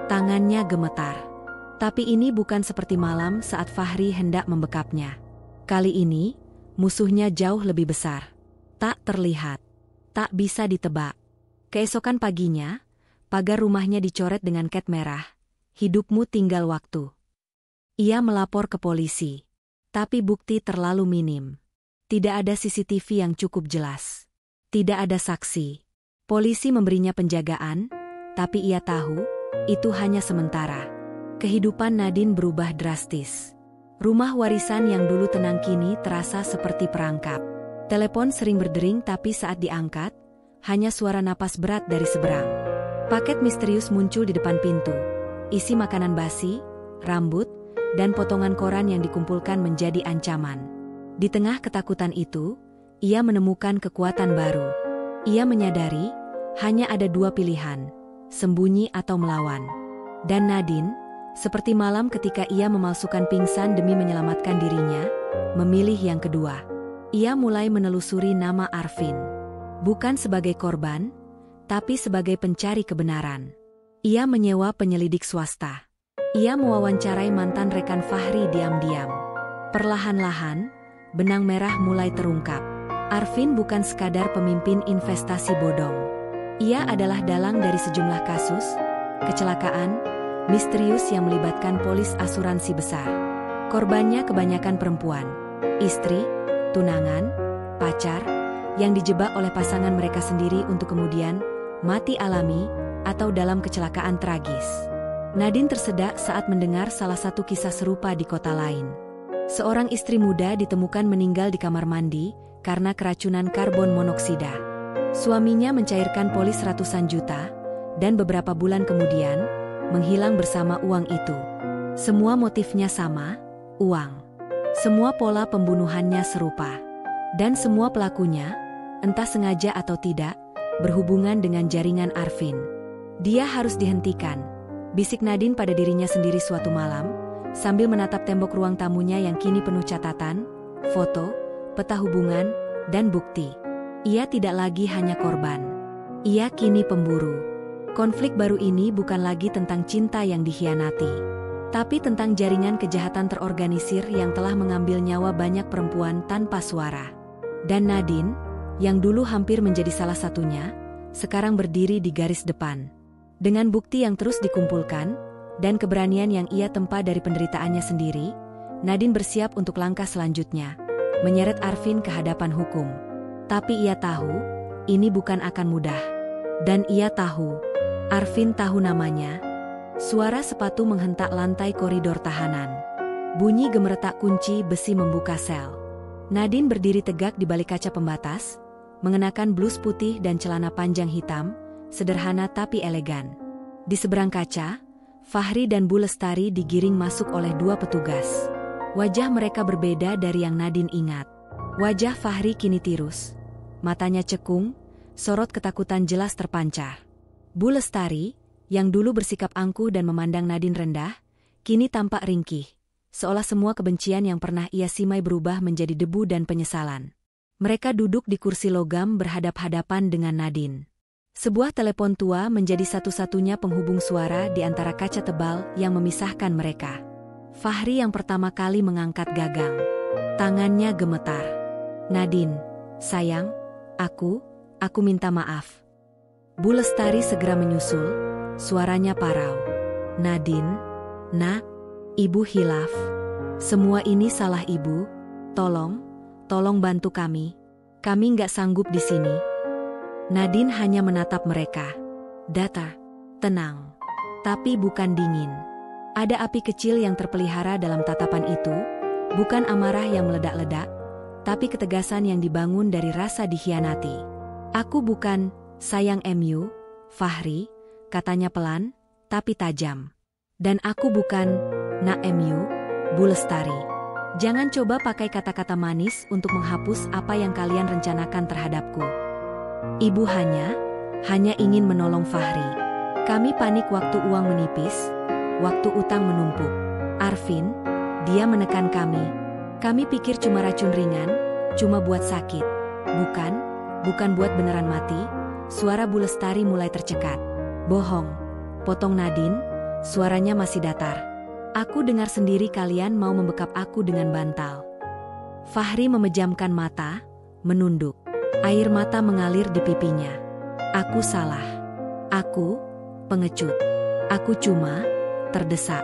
Tangannya gemetar. Tapi ini bukan seperti malam saat Fahri hendak membekapnya. Kali ini, musuhnya jauh lebih besar. Tak terlihat. Tak bisa ditebak. Keesokan paginya, pagar rumahnya dicoret dengan cat merah. Hidupmu tinggal waktu. Ia melapor ke polisi. Tapi bukti terlalu minim. Tidak ada CCTV yang cukup jelas. Tidak ada saksi. Polisi memberinya penjagaan, tapi ia tahu, itu hanya sementara. Kehidupan Nadine berubah drastis. Rumah warisan yang dulu tenang kini terasa seperti perangkap. Telepon sering berdering tapi saat diangkat, hanya suara napas berat dari seberang. Paket misterius muncul di depan pintu. Isi makanan basi, rambut, dan potongan koran yang dikumpulkan menjadi ancaman. Di tengah ketakutan itu, ia menemukan kekuatan baru. Ia menyadari, hanya ada dua pilihan, sembunyi atau melawan. Dan Nadine, seperti malam ketika ia memalsukan pingsan demi menyelamatkan dirinya, memilih yang kedua. Ia mulai menelusuri nama Arvin. Bukan sebagai korban, tapi sebagai pencari kebenaran. Ia menyewa penyelidik swasta. Ia mewawancarai mantan rekan Fahri diam-diam. Perlahan-lahan, benang merah mulai terungkap. Arvin bukan sekadar pemimpin investasi bodong. Ia adalah dalang dari sejumlah kasus, kecelakaan, misterius yang melibatkan polis asuransi besar. Korbannya kebanyakan perempuan, istri, tunangan, pacar, yang dijebak oleh pasangan mereka sendiri untuk kemudian mati alami atau dalam kecelakaan tragis. Nadine tersedak saat mendengar salah satu kisah serupa di kota lain. Seorang istri muda ditemukan meninggal di kamar mandi karena keracunan karbon monoksida. Suaminya mencairkan polis ratusan juta, dan beberapa bulan kemudian, menghilang bersama uang itu. Semua motifnya sama, uang. Semua pola pembunuhannya serupa. Dan semua pelakunya, entah sengaja atau tidak, berhubungan dengan jaringan Arvin. Dia harus dihentikan, bisik Nadine pada dirinya sendiri suatu malam, sambil menatap tembok ruang tamunya yang kini penuh catatan, foto, peta hubungan, dan bukti. Ia tidak lagi hanya korban. Ia kini pemburu. Konflik baru ini bukan lagi tentang cinta yang dikhianati, tapi tentang jaringan kejahatan terorganisir yang telah mengambil nyawa banyak perempuan tanpa suara. Dan Nadine, yang dulu hampir menjadi salah satunya, sekarang berdiri di garis depan. Dengan bukti yang terus dikumpulkan, dan keberanian yang ia tempa dari penderitaannya sendiri, Nadine bersiap untuk langkah selanjutnya, menyeret Arvin ke hadapan hukum. Tapi ia tahu, ini bukan akan mudah. Dan ia tahu, Arvin tahu namanya. Suara sepatu menghentak lantai koridor tahanan. Bunyi gemeretak kunci besi membuka sel. Nadine berdiri tegak di balik kaca pembatas, mengenakan blus putih dan celana panjang hitam, sederhana tapi elegan. Di seberang kaca, Fahri dan Bu Lestari digiring masuk oleh dua petugas. Wajah mereka berbeda dari yang Nadine ingat. Wajah Fahri kini tirus. Matanya cekung, sorot ketakutan jelas terpancar. Bu Lestari, yang dulu bersikap angkuh dan memandang Nadine rendah, kini tampak ringkih. Seolah semua kebencian yang pernah ia simai berubah menjadi debu dan penyesalan. Mereka duduk di kursi logam berhadap-hadapan dengan Nadine. Sebuah telepon tua menjadi satu-satunya penghubung suara di antara kaca tebal yang memisahkan mereka. Fahri yang pertama kali mengangkat gagang. Tangannya gemetar. "Nadine, sayang, aku minta maaf." Bu Lestari segera menyusul, suaranya parau. "Nadine, nak, Ibu hilaf. Semua ini salah Ibu. Tolong bantu kami. Kami nggak sanggup di sini." Nadine hanya menatap mereka. Datar, tenang. Tapi bukan dingin. Ada api kecil yang terpelihara dalam tatapan itu, bukan amarah yang meledak-ledak, tapi ketegasan yang dibangun dari rasa dikhianati. "Aku bukan, sayang MU, Fahri," katanya pelan, tapi tajam. "Dan aku bukan, nak MU, Bu Lestari. Jangan coba pakai kata-kata manis untuk menghapus apa yang kalian rencanakan terhadapku. Ibu hanya ingin menolong Fahri. Kami panik waktu uang menipis, waktu utang menumpuk. Arvin, dia menekan kami. Kami pikir cuma racun ringan, cuma buat sakit. Bukan buat beneran mati." Suara Bu Lestari mulai tercekat. "Bohong," potong Nadine, suaranya masih datar. Aku dengar sendiri kalian mau membekap aku dengan bantal. Fahri memejamkan mata, menunduk. Air mata mengalir di pipinya. Aku salah. Aku pengecut. Aku cuma terdesak.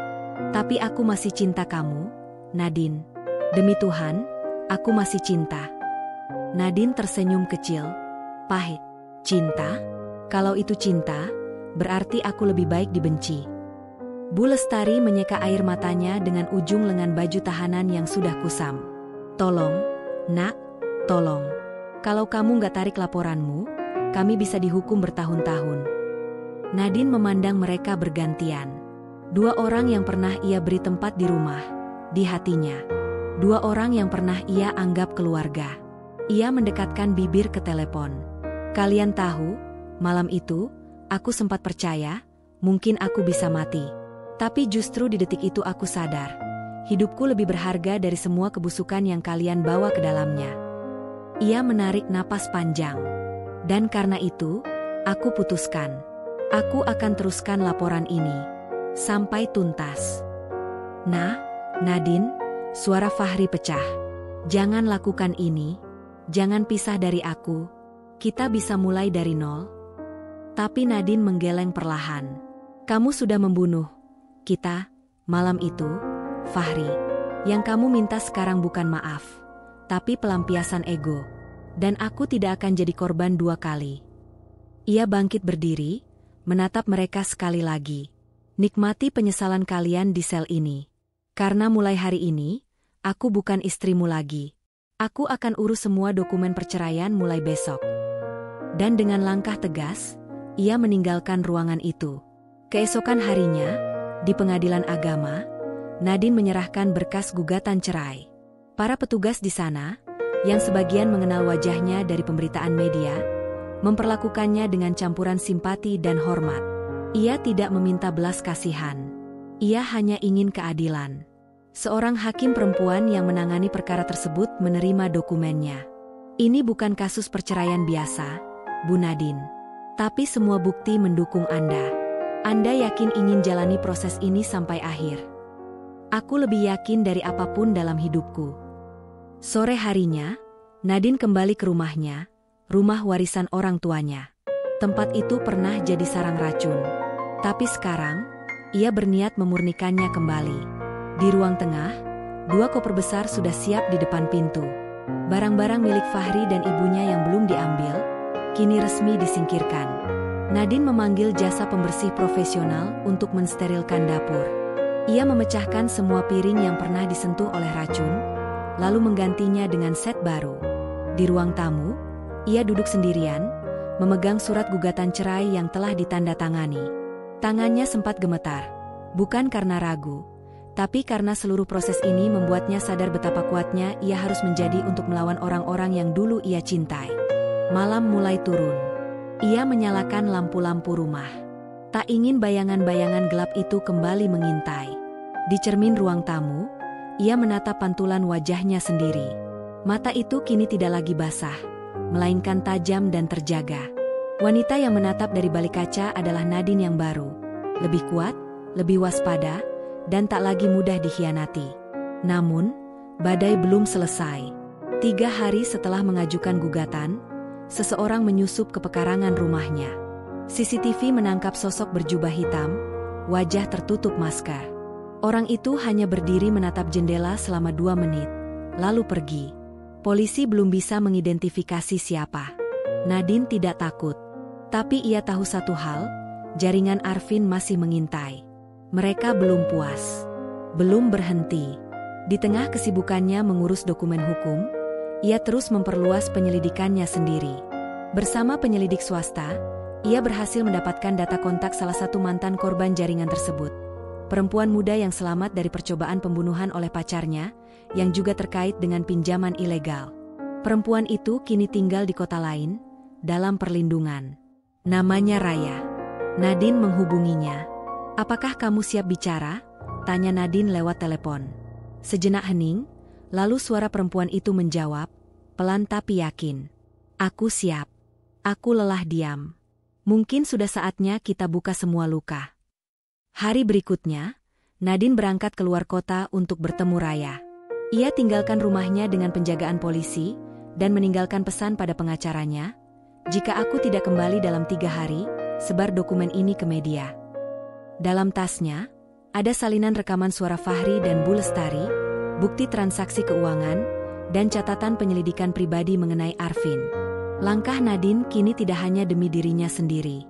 Tapi aku masih cinta kamu, Nadine. Demi Tuhan, aku masih cinta. Nadine tersenyum kecil. Pahit. Cinta? Kalau itu cinta, berarti aku lebih baik dibenci. Bu Lestari menyeka air matanya dengan ujung lengan baju tahanan yang sudah kusam. Tolong, nak, tolong. Kalau kamu gak tarik laporanmu, kami bisa dihukum bertahun-tahun. Nadine memandang mereka bergantian. 2 orang yang pernah ia beri tempat di rumah, di hatinya. 2 orang yang pernah ia anggap keluarga. Ia mendekatkan bibir ke telepon. Kalian tahu, malam itu, aku sempat percaya, mungkin aku bisa mati. Tapi justru di detik itu aku sadar, hidupku lebih berharga dari semua kebusukan yang kalian bawa ke dalamnya. Ia menarik napas panjang. Dan karena itu, aku putuskan. Aku akan teruskan laporan ini. Sampai tuntas. Nah, Nadine, suara Fahri pecah. Jangan lakukan ini. Jangan pisah dari aku. Kita bisa mulai dari nol. Tapi Nadine menggeleng perlahan. Kamu sudah membunuh kita malam itu, Fahri. Yang kamu minta sekarang bukan maaf, tapi pelampiasan ego. Dan aku tidak akan jadi korban 2 kali. Ia bangkit berdiri, menatap mereka sekali lagi. Nikmati penyesalan kalian di sel ini. Karena mulai hari ini, aku bukan istrimu lagi. Aku akan urus semua dokumen perceraian mulai besok. Dan dengan langkah tegas, ia meninggalkan ruangan itu. Keesokan harinya, di pengadilan agama, Nadine menyerahkan berkas gugatan cerai. Para petugas di sana, yang sebagian mengenal wajahnya dari pemberitaan media, memperlakukannya dengan campuran simpati dan hormat. Ia tidak meminta belas kasihan. Ia hanya ingin keadilan. Seorang hakim perempuan yang menangani perkara tersebut menerima dokumennya. Ini bukan kasus perceraian biasa, Bu Nadine. Tapi semua bukti mendukung Anda. Anda yakin ingin jalani proses ini sampai akhir. Aku lebih yakin dari apapun dalam hidupku. Sore harinya, Nadine kembali ke rumahnya, rumah warisan orang tuanya. Tempat itu pernah jadi sarang racun. Tapi sekarang, ia berniat memurnikannya kembali. Di ruang tengah, 2 koper besar sudah siap di depan pintu. Barang-barang milik Fahri dan ibunya yang belum diambil, kini resmi disingkirkan. Nadine memanggil jasa pembersih profesional untuk mensterilkan dapur. Ia memecahkan semua piring yang pernah disentuh oleh racun, lalu menggantinya dengan set baru. Di ruang tamu, ia duduk sendirian, memegang surat gugatan cerai yang telah ditandatangani. Tangannya sempat gemetar, bukan karena ragu, tapi karena seluruh proses ini membuatnya sadar betapa kuatnya ia harus menjadi untuk melawan orang-orang yang dulu ia cintai. Malam mulai turun. Ia menyalakan lampu-lampu rumah. Tak ingin bayangan-bayangan gelap itu kembali mengintai. Di cermin ruang tamu, ia menatap pantulan wajahnya sendiri. Mata itu kini tidak lagi basah, melainkan tajam dan terjaga. Wanita yang menatap dari balik kaca adalah Nadine yang baru. Lebih kuat, lebih waspada, dan tak lagi mudah dikhianati. Namun, badai belum selesai. 3 hari setelah mengajukan gugatan, seseorang menyusup ke pekarangan rumahnya. CCTV menangkap sosok berjubah hitam, wajah tertutup masker. Orang itu hanya berdiri menatap jendela selama 2 menit, lalu pergi. Polisi belum bisa mengidentifikasi siapa. Nadine tidak takut. Tapi ia tahu satu hal, jaringan Arvin masih mengintai. Mereka belum puas. Belum berhenti. Di tengah kesibukannya mengurus dokumen hukum, ia terus memperluas penyelidikannya sendiri. Bersama penyelidik swasta, ia berhasil mendapatkan data kontak salah satu mantan korban jaringan tersebut. Perempuan muda yang selamat dari percobaan pembunuhan oleh pacarnya, yang juga terkait dengan pinjaman ilegal. Perempuan itu kini tinggal di kota lain, dalam perlindungan. Namanya Raya. Nadine menghubunginya. "Apakah kamu siap bicara?" tanya Nadine lewat telepon. Sejenak hening, lalu suara perempuan itu menjawab, pelan tapi yakin. "Aku siap. Aku lelah diam. Mungkin sudah saatnya kita buka semua luka." Hari berikutnya, Nadine berangkat keluar kota untuk bertemu Raya. Ia tinggalkan rumahnya dengan penjagaan polisi dan meninggalkan pesan pada pengacaranya, "Jika aku tidak kembali dalam 3 hari, sebar dokumen ini ke media." Dalam tasnya, ada salinan rekaman suara Fahri dan Bu Lestari, bukti transaksi keuangan, dan catatan penyelidikan pribadi mengenai Arvin. Langkah Nadine kini tidak hanya demi dirinya sendiri.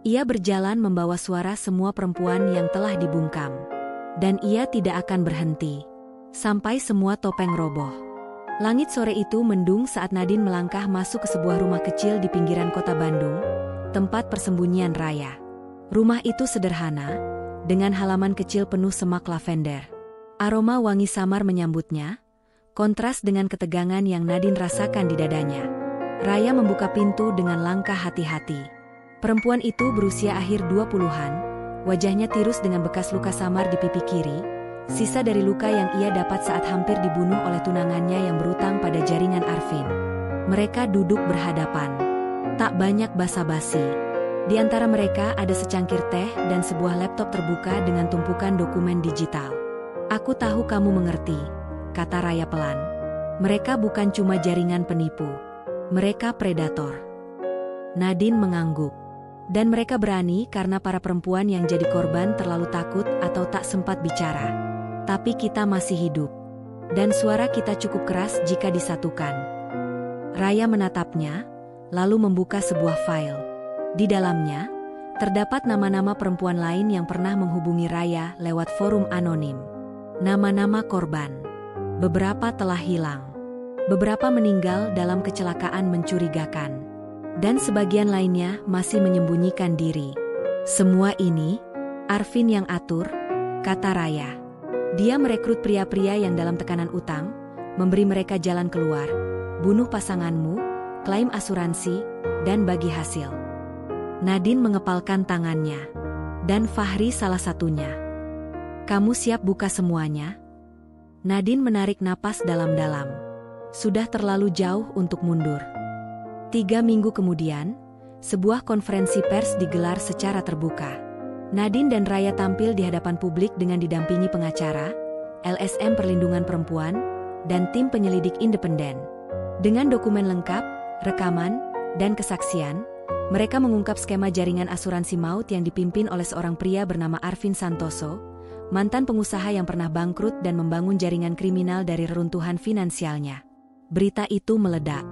Ia berjalan membawa suara semua perempuan yang telah dibungkam. Dan ia tidak akan berhenti sampai semua topeng roboh. Langit sore itu mendung saat Nadine melangkah masuk ke sebuah rumah kecil di pinggiran kota Bandung, tempat persembunyian Raya. Rumah itu sederhana, dengan halaman kecil penuh semak lavender. Aroma wangi samar menyambutnya, kontras dengan ketegangan yang Nadine rasakan di dadanya. Raya membuka pintu dengan langkah hati-hati. Perempuan itu berusia akhir 20-an, wajahnya tirus dengan bekas luka samar di pipi kiri, sisa dari luka yang ia dapat saat hampir dibunuh oleh tunangannya yang berutang pada jaringan Arvin. Mereka duduk berhadapan. Tak banyak basa-basi. Di antara mereka ada secangkir teh dan sebuah laptop terbuka dengan tumpukan dokumen digital. "Aku tahu kamu mengerti," kata Raya pelan. "Mereka bukan cuma jaringan penipu. Mereka predator." Nadine mengangguk. Dan mereka berani karena para perempuan yang jadi korban terlalu takut atau tak sempat bicara. Tapi kita masih hidup. Dan suara kita cukup keras jika disatukan. Raya menatapnya, lalu membuka sebuah file. Di dalamnya, terdapat nama-nama perempuan lain yang pernah menghubungi Raya lewat forum anonim. Nama-nama korban. Beberapa telah hilang. Beberapa meninggal dalam kecelakaan mencurigakan. Dan sebagian lainnya masih menyembunyikan diri. "Semua ini, Arvin yang atur," kata Raya. "Dia merekrut pria-pria yang dalam tekanan utang, memberi mereka jalan keluar, bunuh pasanganmu, klaim asuransi, dan bagi hasil." Nadine mengepalkan tangannya. "Dan Fahri salah satunya. Kamu siap buka semuanya?" Nadine menarik napas dalam-dalam. Sudah terlalu jauh untuk mundur. 3 minggu kemudian, sebuah konferensi pers digelar secara terbuka. Nadine dan Raya tampil di hadapan publik dengan didampingi pengacara, LSM Perlindungan Perempuan, dan tim penyelidik independen. Dengan dokumen lengkap, rekaman, dan kesaksian, mereka mengungkap skema jaringan asuransi maut yang dipimpin oleh seorang pria bernama Arvin Santoso, mantan pengusaha yang pernah bangkrut dan membangun jaringan kriminal dari reruntuhan finansialnya. Berita itu meledak.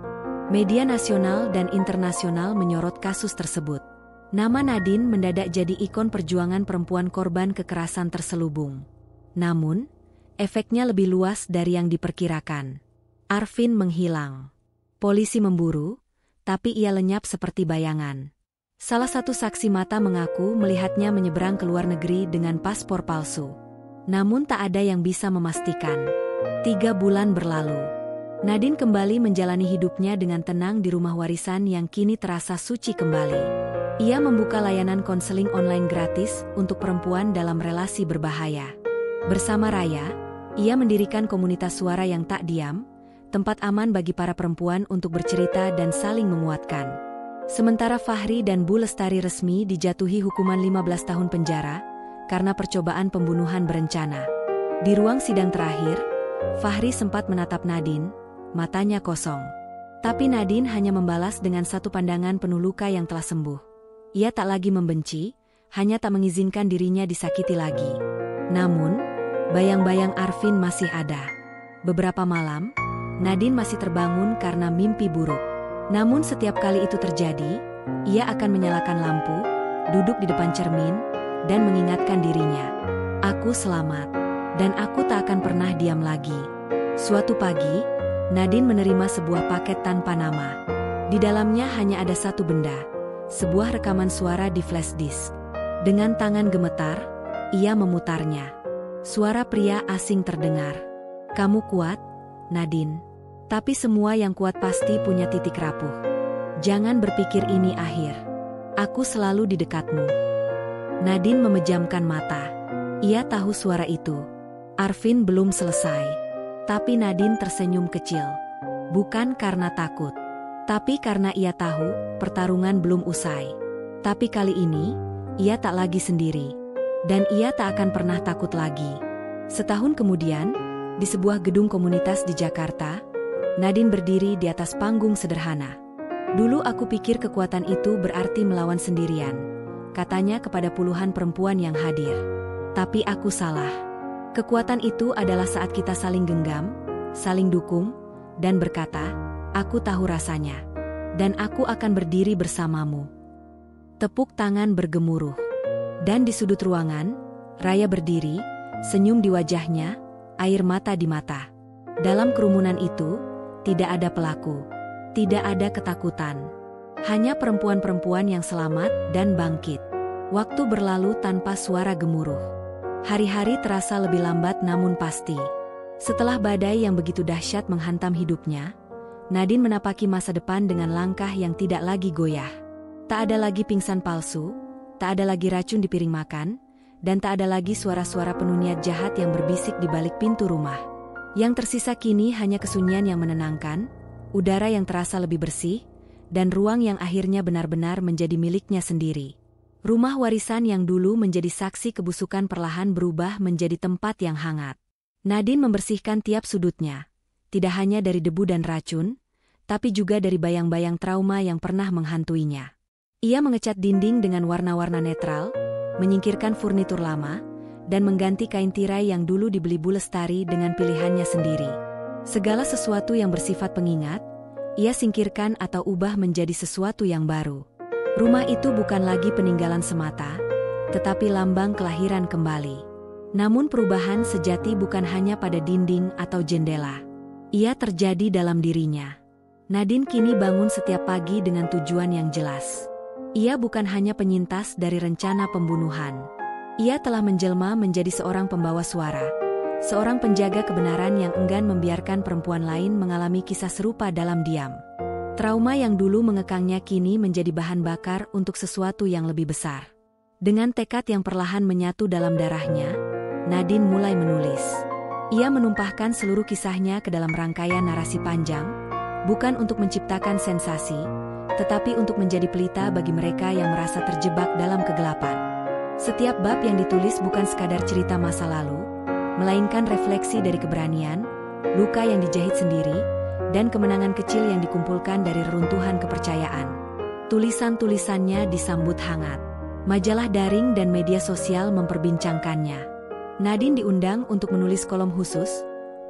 Media nasional dan internasional menyorot kasus tersebut. Nama Nadine mendadak jadi ikon perjuangan perempuan korban kekerasan terselubung. Namun, efeknya lebih luas dari yang diperkirakan. Arvin menghilang. Polisi memburu, tapi ia lenyap seperti bayangan. Salah satu saksi mata mengaku melihatnya menyeberang ke luar negeri dengan paspor palsu. Namun tak ada yang bisa memastikan. 3 bulan berlalu. Nadine kembali menjalani hidupnya dengan tenang di rumah warisan yang kini terasa suci kembali. Ia membuka layanan konseling online gratis untuk perempuan dalam relasi berbahaya. Bersama Raya, ia mendirikan komunitas suara yang tak diam, tempat aman bagi para perempuan untuk bercerita dan saling menguatkan. Sementara Fahri dan Bu Lestari resmi dijatuhi hukuman 15 tahun penjara karena percobaan pembunuhan berencana. Di ruang sidang terakhir, Fahri sempat menatap Nadine, matanya kosong. Tapi Nadine hanya membalas dengan satu pandangan penuh luka yang telah sembuh. Ia tak lagi membenci, hanya tak mengizinkan dirinya disakiti lagi. Namun, bayang-bayang Arvin masih ada. Beberapa malam, Nadine masih terbangun karena mimpi buruk. Namun setiap kali itu terjadi, ia akan menyalakan lampu, duduk di depan cermin, dan mengingatkan dirinya. "Aku selamat, dan aku tak akan pernah diam lagi." Suatu pagi, Nadine menerima sebuah paket tanpa nama. Di dalamnya hanya ada satu benda, sebuah rekaman suara di flash disk. Dengan tangan gemetar, ia memutarnya. Suara pria asing terdengar. "Kamu kuat, Nadine. Tapi semua yang kuat pasti punya titik rapuh. Jangan berpikir ini akhir. Aku selalu di dekatmu." Nadine memejamkan mata. Ia tahu suara itu. Arvin belum selesai. Tapi Nadine tersenyum kecil. Bukan karena takut, tapi karena ia tahu pertarungan belum usai. Tapi kali ini, ia tak lagi sendiri. Dan ia tak akan pernah takut lagi. Setahun kemudian, di sebuah gedung komunitas di Jakarta, Nadine berdiri di atas panggung sederhana. Dulu aku pikir kekuatan itu berarti melawan sendirian, katanya kepada puluhan perempuan yang hadir. Tapi aku salah. Kekuatan itu adalah saat kita saling genggam, saling dukung, dan berkata, "Aku tahu rasanya. Dan aku akan berdiri bersamamu." Tepuk tangan bergemuruh. Dan di sudut ruangan, Raya berdiri, senyum di wajahnya, air mata di mata. Dalam kerumunan itu, tidak ada pelaku, tidak ada ketakutan. Hanya perempuan-perempuan yang selamat dan bangkit. Waktu berlalu tanpa suara gemuruh. Hari-hari terasa lebih lambat namun pasti. Setelah badai yang begitu dahsyat menghantam hidupnya, Nadine menapaki masa depan dengan langkah yang tidak lagi goyah. Tak ada lagi pingsan palsu, tak ada lagi racun di piring makan, dan tak ada lagi suara-suara penuh niat jahat yang berbisik di balik pintu rumah. Yang tersisa kini hanya kesunyian yang menenangkan, udara yang terasa lebih bersih, dan ruang yang akhirnya benar-benar menjadi miliknya sendiri. Rumah warisan yang dulu menjadi saksi kebusukan perlahan berubah menjadi tempat yang hangat. Nadine membersihkan tiap sudutnya, tidak hanya dari debu dan racun, tapi juga dari bayang-bayang trauma yang pernah menghantuinya. Ia mengecat dinding dengan warna-warna netral, menyingkirkan furnitur lama, dan mengganti kain tirai yang dulu dibeli Bu Lestari dengan pilihannya sendiri. Segala sesuatu yang bersifat pengingat, ia singkirkan atau ubah menjadi sesuatu yang baru. Rumah itu bukan lagi peninggalan semata, tetapi lambang kelahiran kembali. Namun perubahan sejati bukan hanya pada dinding atau jendela. Ia terjadi dalam dirinya. Nadine kini bangun setiap pagi dengan tujuan yang jelas. Ia bukan hanya penyintas dari rencana pembunuhan. Ia telah menjelma menjadi seorang pembawa suara, seorang penjaga kebenaran yang enggan membiarkan perempuan lain mengalami kisah serupa dalam diam. Trauma yang dulu mengekangnya kini menjadi bahan bakar untuk sesuatu yang lebih besar. Dengan tekad yang perlahan menyatu dalam darahnya, Nadine mulai menulis. Ia menumpahkan seluruh kisahnya ke dalam rangkaian narasi panjang, bukan untuk menciptakan sensasi, tetapi untuk menjadi pelita bagi mereka yang merasa terjebak dalam kegelapan. Setiap bab yang ditulis bukan sekadar cerita masa lalu, melainkan refleksi dari keberanian, luka yang dijahit sendiri, dan kemenangan kecil yang dikumpulkan dari reruntuhan kepercayaan. Tulisan-tulisannya disambut hangat. Majalah daring dan media sosial memperbincangkannya. Nadine diundang untuk menulis kolom khusus,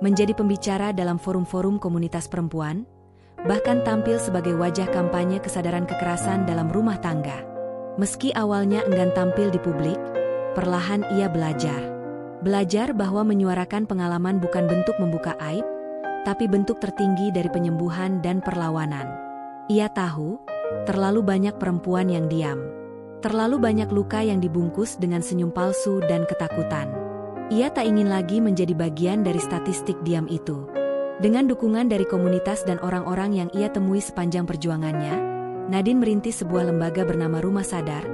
menjadi pembicara dalam forum-forum komunitas perempuan, bahkan tampil sebagai wajah kampanye kesadaran kekerasan dalam rumah tangga. Meski awalnya enggan tampil di publik, perlahan ia belajar. Belajar bahwa menyuarakan pengalaman bukan bentuk membuka aib, tapi bentuk tertinggi dari penyembuhan dan perlawanan. Ia tahu, terlalu banyak perempuan yang diam. Terlalu banyak luka yang dibungkus dengan senyum palsu dan ketakutan. Ia tak ingin lagi menjadi bagian dari statistik diam itu. Dengan dukungan dari komunitas dan orang-orang yang ia temui sepanjang perjuangannya, Nadine merintis sebuah lembaga bernama Rumah Sadar,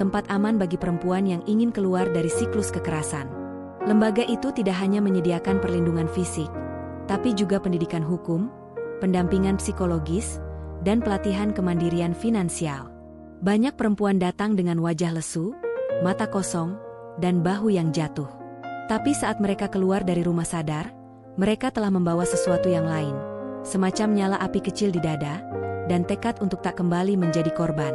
tempat aman bagi perempuan yang ingin keluar dari siklus kekerasan. Lembaga itu tidak hanya menyediakan perlindungan fisik, tapi juga pendidikan hukum, pendampingan psikologis, dan pelatihan kemandirian finansial. Banyak perempuan datang dengan wajah lesu, mata kosong, dan bahu yang jatuh. Tapi saat mereka keluar dari Rumah Sadar, mereka telah membawa sesuatu yang lain, semacam nyala api kecil di dada, dan tekad untuk tak kembali menjadi korban.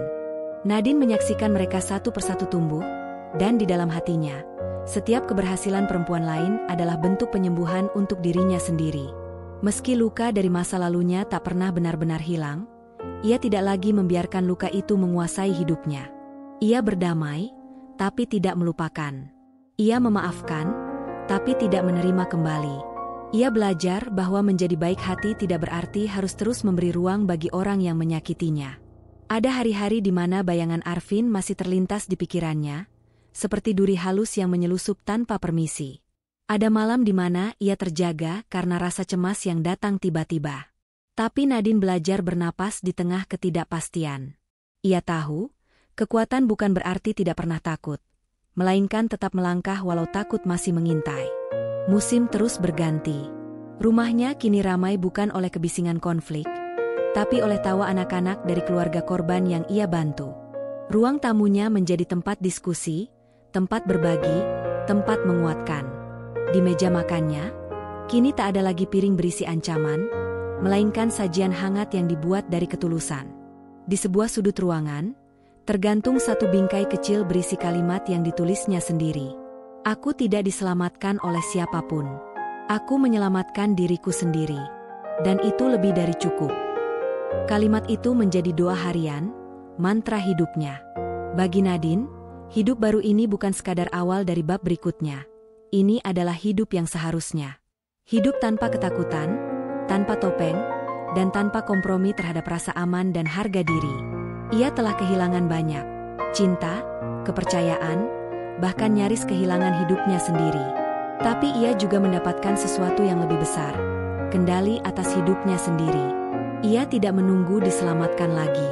Nadine menyaksikan mereka satu persatu tumbuh, dan di dalam hatinya, setiap keberhasilan perempuan lain adalah bentuk penyembuhan untuk dirinya sendiri. Meski luka dari masa lalunya tak pernah benar-benar hilang, ia tidak lagi membiarkan luka itu menguasai hidupnya. Ia berdamai, tapi tidak melupakan. Ia memaafkan, tapi tidak menerima kembali. Ia belajar bahwa menjadi baik hati tidak berarti harus terus memberi ruang bagi orang yang menyakitinya. Ada hari-hari di mana bayangan Arvin masih terlintas di pikirannya, seperti duri halus yang menyelusup tanpa permisi. Ada malam di mana ia terjaga karena rasa cemas yang datang tiba-tiba. Tapi Nadine belajar bernapas di tengah ketidakpastian. Ia tahu, kekuatan bukan berarti tidak pernah takut, melainkan tetap melangkah walau takut masih mengintai. Musim terus berganti. Rumahnya kini ramai bukan oleh kebisingan konflik, tapi oleh tawa anak-anak dari keluarga korban yang ia bantu. Ruang tamunya menjadi tempat diskusi, tempat berbagi, tempat menguatkan. Di meja makannya, kini tak ada lagi piring berisi ancaman, melainkan sajian hangat yang dibuat dari ketulusan. Di sebuah sudut ruangan, tergantung satu bingkai kecil berisi kalimat yang ditulisnya sendiri. Aku tidak diselamatkan oleh siapapun. Aku menyelamatkan diriku sendiri. Dan itu lebih dari cukup. Kalimat itu menjadi doa harian, mantra hidupnya. Bagi Nadine, hidup baru ini bukan sekadar awal dari bab berikutnya. Ini adalah hidup yang seharusnya. Hidup tanpa ketakutan, tanpa topeng, dan tanpa kompromi terhadap rasa aman dan harga diri. Ia telah kehilangan banyak. Cinta, kepercayaan, bahkan nyaris kehilangan hidupnya sendiri. Tapi ia juga mendapatkan sesuatu yang lebih besar. Kendali atas hidupnya sendiri. Ia tidak menunggu diselamatkan lagi.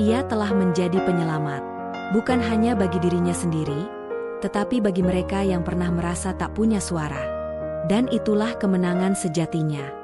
Ia telah menjadi penyelamat. Bukan hanya bagi dirinya sendiri, tetapi bagi mereka yang pernah merasa tak punya suara. Dan itulah kemenangan sejatinya.